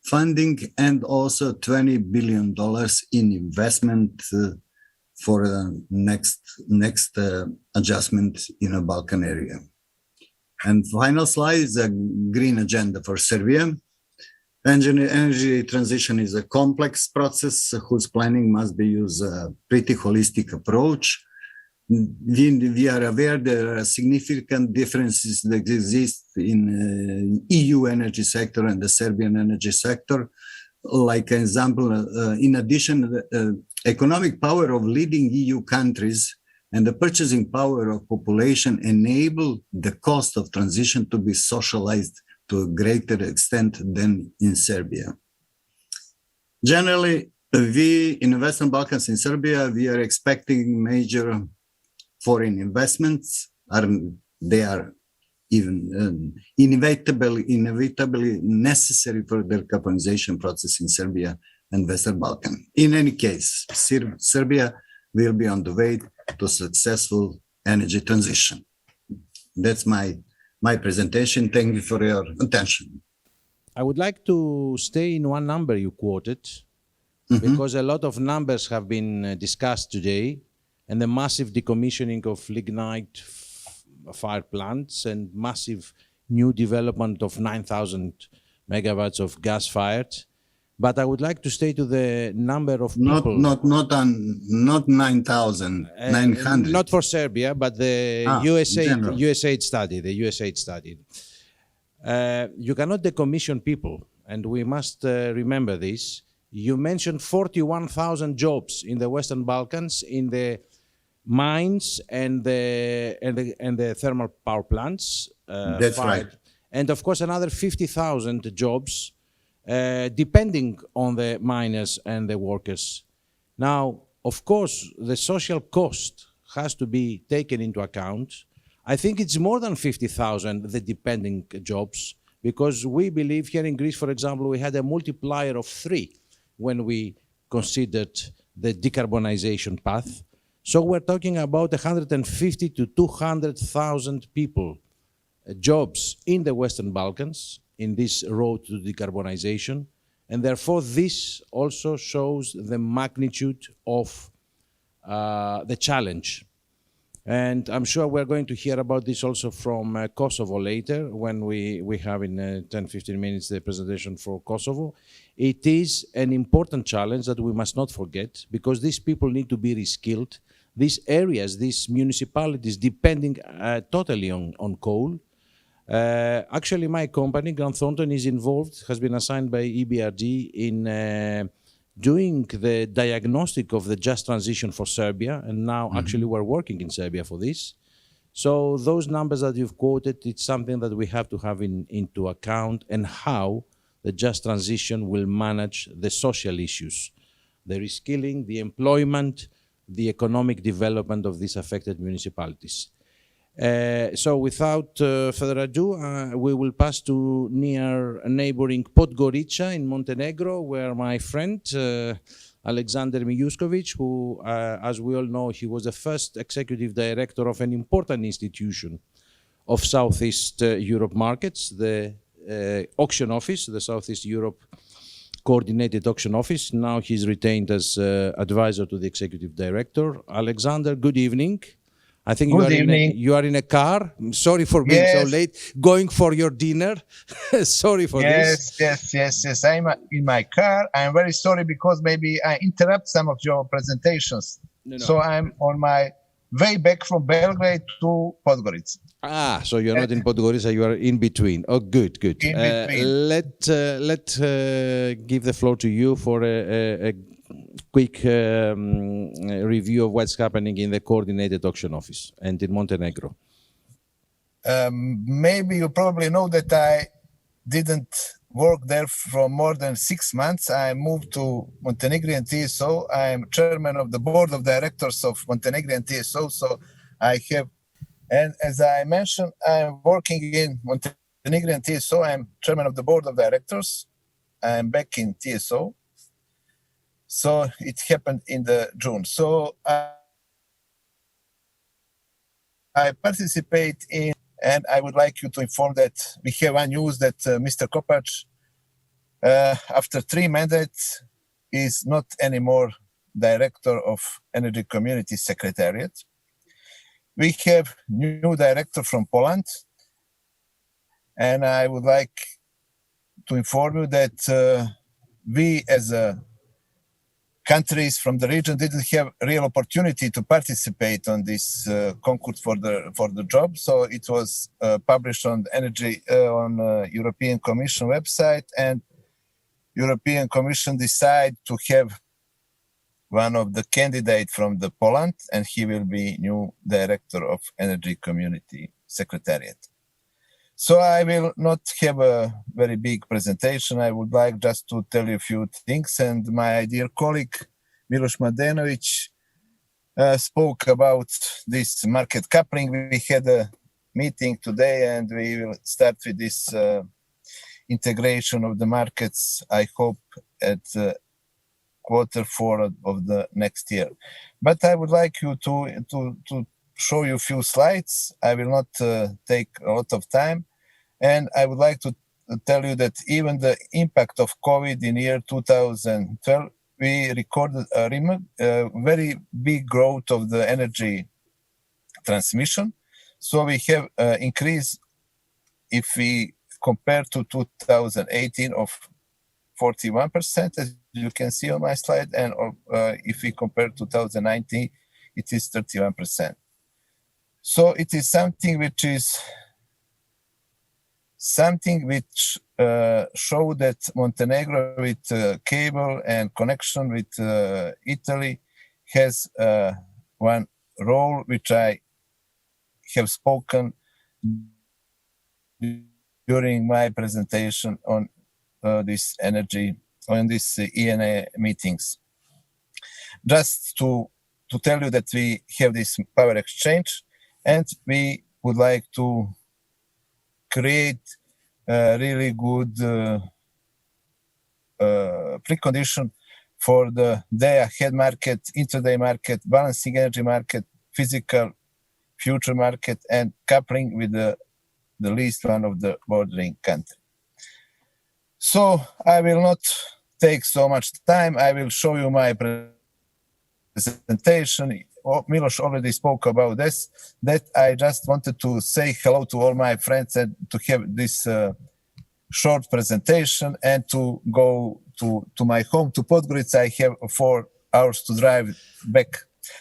funding, and also $20 billion in investment for the next adjustment in a Balkan area. And final slide is a green agenda for Serbia. Energy transition is a complex process whose planning must be used a pretty holistic approach. we are aware there are significant differences that exist in EU energy sector and the Serbian energy sector. Like an example, in addition, the economic power of leading EU countries and the purchasing power of population enable the cost of transition to be socialized to a greater extent than in Serbia. Generally, we in the Western Balkans, in Serbia, we are expecting major foreign investments. They are even inevitably necessary for the decarbonization process in Serbia and Western Balkan. In any case, Serbia will be on the way to successful energy transition. That's my presentation. Thank you for your attention. I would like to stay in one number you quoted, because a lot of numbers have been discussed today, and the massive decommissioning of lignite fire plants and massive new development of 9,000 megawatts of gas-fired. But I would like to stay to the number of people. Not 9,000, 900. Not for Serbia, but the USAID study. The USAID study. You cannot decommission people, and we must remember this. You mentioned 41,000 jobs in the Western Balkans in the mines and the thermal power plants. That's right. And of course, another 50,000 jobs depending on the miners and the workers. Now, of course, the social cost has to be taken into account. I think it's more than 50,000, the depending jobs, because we believe here in Greece, for example, we had a multiplier of 3 when we considered the decarbonization path. So we're talking about 150 to 200,000 people, jobs in the Western Balkans in this road to decarbonization. And therefore, this also shows the magnitude of the challenge. And I'm sure we're going to hear about this also from Kosovo later, when we have in 10, 15 minutes the presentation for Kosovo. It is an important challenge that we must not forget, because these people need to be reskilled. These areas, these municipalities, depending totally on coal. Actually, my company, Grant Thornton, is involved, has been assigned by EBRD in doing the diagnostic of the just transition for Serbia, and now actually we're working in Serbia for this. So those numbers that you've quoted, it's something that we have to have into account, and how the just transition will manage the social issues, the reskilling, the employment, the economic development of these affected municipalities. So without further ado, we will pass to near neighboring Podgorica in Montenegro, where my friend Alexander Mijuskovic, who, as we all know, he was the first executive director of an important institution of Southeast Europe markets, the auction office, the Southeast Europe Coordinated Auction Office. Now he's retained as advisor to the executive director. Alexander, good evening. I think you are in a car. I'm sorry for being so late. Going for your dinner. Sorry for this. Yes. I'm in my car. I'm very sorry because maybe I interrupt some of your presentations. No. So I'm on my way back from Belgrade to Podgorica. So you're not in Podgorica, you are in between. Oh, good. In between. Let give the floor to you for a quick review of what's happening in the Coordinated Auction Office and in Montenegro. Maybe you probably know that I didn't work there for more than 6 months. I moved to Montenegrin TSO. I'm chairman of the board of directors of Montenegrin TSO. So I have, and as I mentioned, I'm working in Montenegrin TSO. I'm chairman of the board of directors. I'm back in TSO. So it happened in the June. So I participate in, and I would like you to inform that we have one news that Mr. Kopac, after 3 mandates, is not anymore director of Energy Community Secretariat. We have new director from Poland, and I would like to inform you that we as a countries from the region didn't have real opportunity to participate on this concourse for the job. So it was published on European Commission website, and European Commission decided to have one of the candidate from the Poland, and he will be new director of Energy Community Secretariat. So I will not have a very big presentation. I would like just to tell you a few things. And my dear colleague, Miloš Mladenović, spoke about this market coupling. We had a meeting today, and we will start with this integration of the markets, I hope, at Q4 of the next year. But I would like you to show you a few slides. I will not take a lot of time. And I would like to tell you that even the impact of COVID in year 2012, we recorded a very big growth of the energy transmission. So we have increase, if we compare to 2018, of 41%, as you can see on my slide, and if we compare 2019, it is 31%. So it is something which show that Montenegro, with cable and connection with Italy, has one role which I have spoken during my presentation on this energy, on this ENA meetings. Just to tell you that we have this power exchange, and we would like to create a really good precondition for the day-ahead market, intraday market, balancing energy market, physical future market, and coupling with the least one of the bordering country. So I will not take so much time. I will show you my presentation. Miloš already spoke about this, that I just wanted to say hello to all my friends and to have this short presentation and to go to my home, to Podgorica. I have 4 hours to drive back.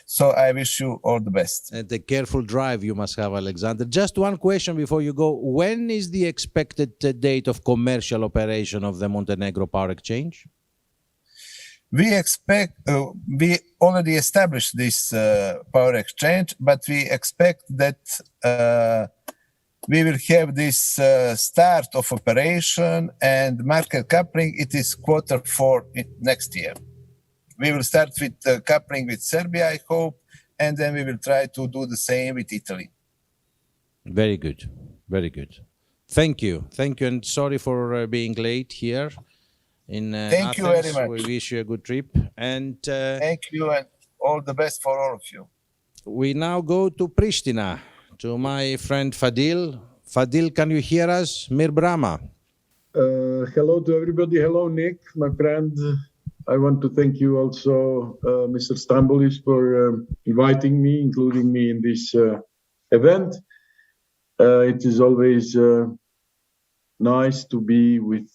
So I wish you all the best. And a careful drive you must have, Alexander. Just one question before you go. When is the expected date of commercial operation of the Montenegro Power Exchange? We expect, we already established this power exchange, but we expect that we will have this start of operation and market coupling. It is Q4 next year. We will start with coupling with Serbia, I hope, and then we will try to do the same with Italy. Very good. Very good. Thank you. Thank you. And sorry for being late here in Thank Athens. you very much. We wish you a good trip. And thank you, and all the best for all of you. We now go to Pristina, to my friend Fadil. Fadil, can you hear us? Mir Brahma. Hello to everybody. Hello, Nick, my friend. I want to thank you also, Mr. Stambulis, for inviting me, including me in this event. It is always nice to be with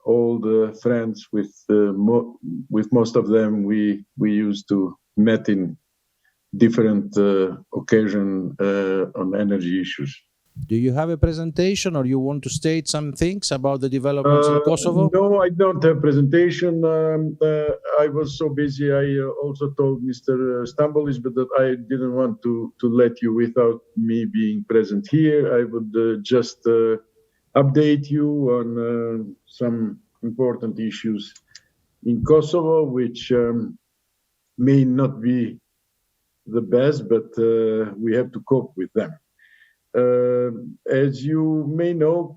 all the friends. With most of them, we used to met in different occasion on energy issues. Do you have a presentation, or you want to state some things about the developments in Kosovo? No, I don't have presentation. I was so busy. I also told Mr. Stambulis, but that I didn't want to let you without me being present here. I would just update you on some important issues in Kosovo, which may not be the best, but we have to cope with them. As you may know,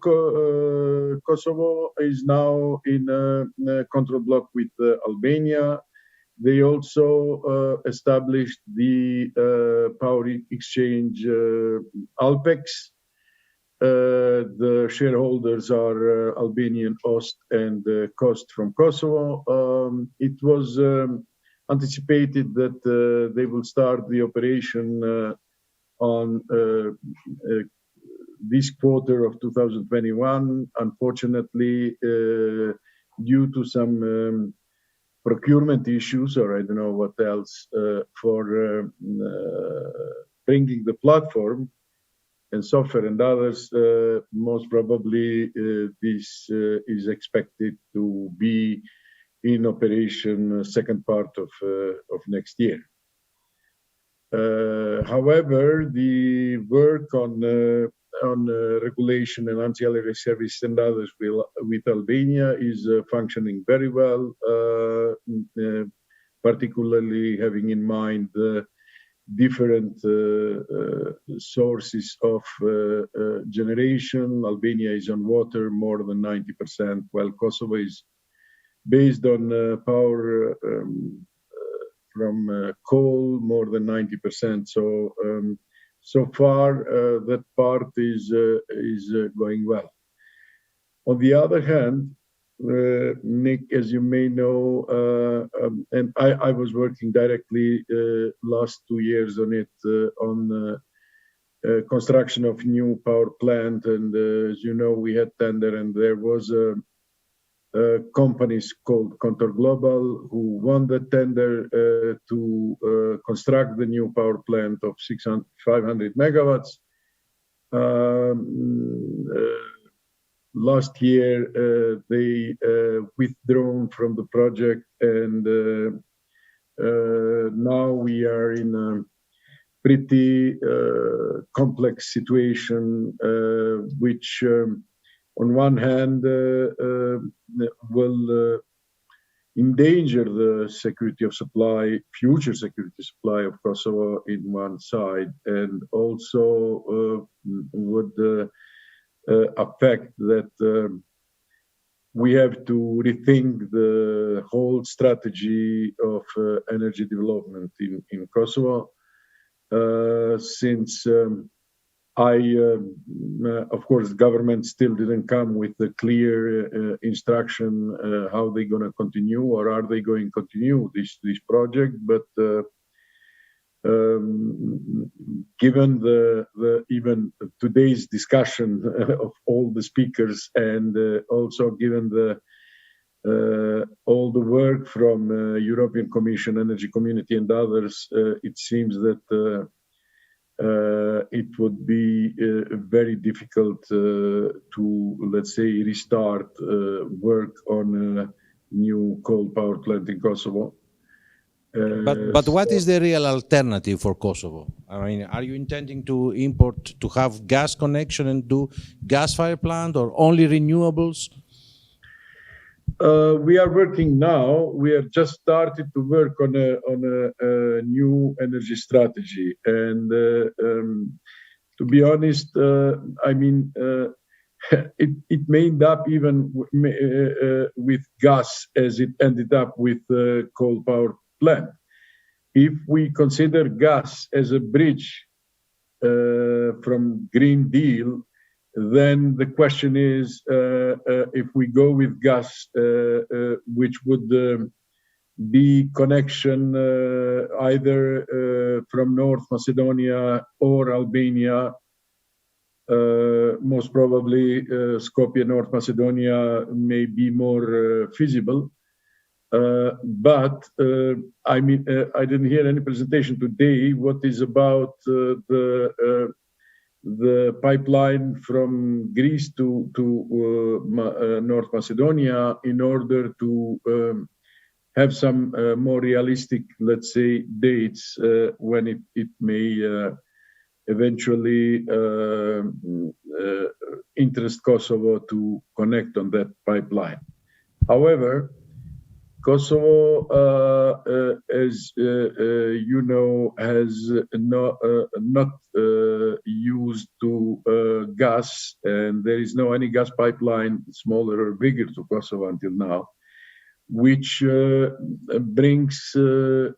Kosovo is now in a control block with Albania. They also established the power exchange Alpex. The shareholders are Albanian Ost and Kost from Kosovo. It was anticipated that they will start the operation on this quarter of 2021. Unfortunately, due to some procurement issues, or I don't know what else, for bringing the platform and software and others. Most probably this is expected to be in operation second part of next year. However, the work on regulation and ancillary service and others with Albania is functioning very well, particularly having in mind the different sources of generation. Albania is on water more than 90%, while Kosovo is based on power from coal more than 90%. So so far that part is going well. On the other hand, Nick, as you may know, and I was working directly last 2 years on it, on construction of new power plant, and as you know, we had tender, and there was companies called Contour Global who won the tender to construct the new power plant of 500 megawatts. Last year, they withdrawn from the project, and now we are in a pretty complex situation, which on one hand will endanger the security of supply, future security supply of Kosovo in one side, and also would affect that we have to rethink the whole strategy of energy development in Kosovo, since of course, the government still didn't come with a clear instruction how they're going to continue, or are they going to continue this project. But given the even today's discussion of all the speakers, and also given the all the work from European Commission, Energy Community, and others, it seems that it would be very difficult to, let's say, restart work on a new coal power plant in Kosovo. But what is the real alternative for Kosovo? I mean, are you intending to import, to have gas connection and do gas-fired plant, or only renewables? We are working now. We have just started to work on a new energy strategy, and to be honest, I mean, it may end up even with gas as it ended up with coal power plant. If we consider gas as a bridge from Green Deal, then the question is, if we go with gas, which would be connection either from North Macedonia or Albania, most probably Skopje, North Macedonia may be more feasible. But I mean, I didn't hear any presentation today. What is about the pipeline from Greece to North Macedonia, in order to have some more realistic, let's say, dates when it may eventually interest Kosovo to connect on that pipeline. However, Kosovo, as you know, has not used to gas, and there is no any gas pipeline, smaller or bigger, to Kosovo until now, which brings the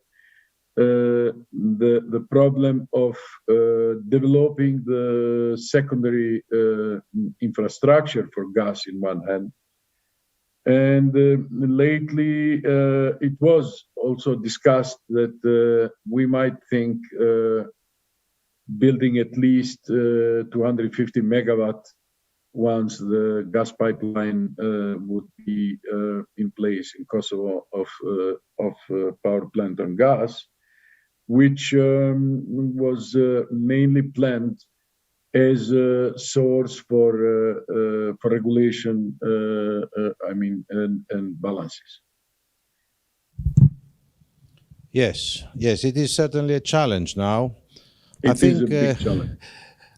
problem of developing the secondary infrastructure for gas in one hand. And lately, it was also discussed that we might think building at least 250 megawatt once the gas pipeline would be in place in Kosovo of power plant on gas, which was mainly planned as a source for regulation, and balances. Yes, it is certainly a challenge now. It is a big challenge.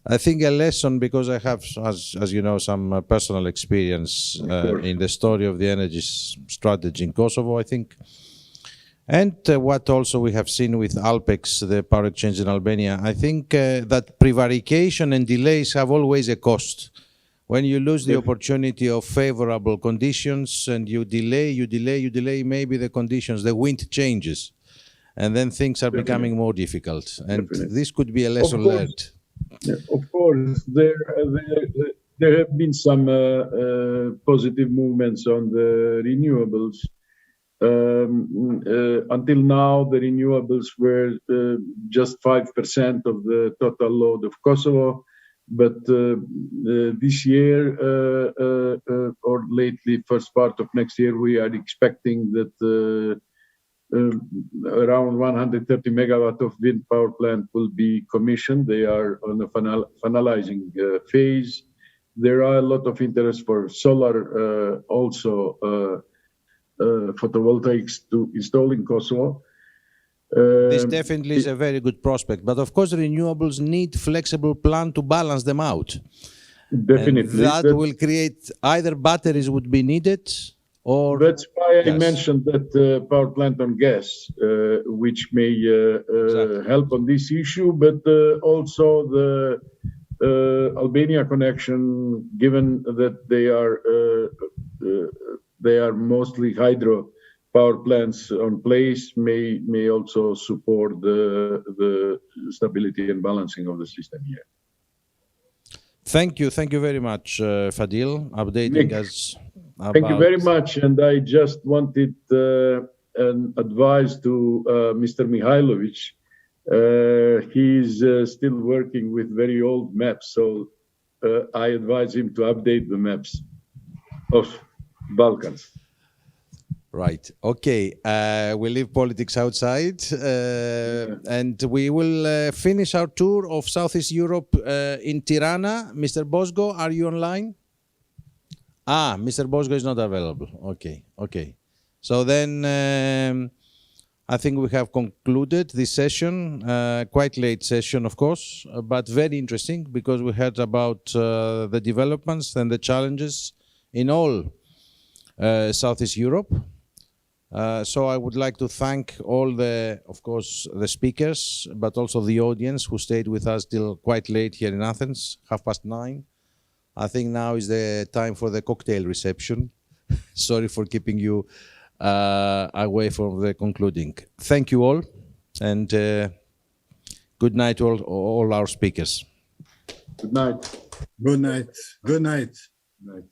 I think a lesson, because I have, as you know, some personal experience in the story of the energy strategy in Kosovo, I think. And what also we have seen with Alpex, the power exchange in Albania, I think that prevarication and delays have always a cost. When you lose the opportunity of favorable conditions and you delay, maybe the conditions, the wind changes, and then things are becoming more difficult. And this could be a lesson learned. Of course, there have been some positive movements on the renewables. Until now, the renewables were just 5% of the total load of Kosovo. But this year or lately, first part of next year, we are expecting that around 130 megawatt of wind power plant will be commissioned. They are on a finalizing phase. There are a lot of interest for solar, also photovoltaics to install in Kosovo. This definitely is a very good prospect. But of course, renewables need flexible plan to balance them out. Definitely. And that will create either batteries would be needed, or that's why I mentioned that power plant on gas, which may help on this issue, but also the Albania connection, given that they are mostly hydro power plants on place, may also support the stability and balancing of the system here. Thank you very much, Fadil, updating Nick, us. Thank you very much, and I just wanted an advice to Mr. Mihailovic. He's still working with very old maps, so I advise him to update the maps of Balkans. Right. Okay. We leave politics outside, and we will finish our tour of Southeast Europe in Tirana. Mr. Bosgo, are you online? Mr. Bosgo is not available. Okay. So then I think we have concluded this session, quite late session, of course, but very interesting, because we heard about the developments and the challenges in all Southeast Europe. So I would like to thank all of course, the speakers, but also the audience who stayed with us till quite late here in Athens, 9:30. I think now is the time for the cocktail reception. Sorry for keeping you away from the concluding. Thank you all, and good night to all our speakers. Good night. Good night. Good night. Good night.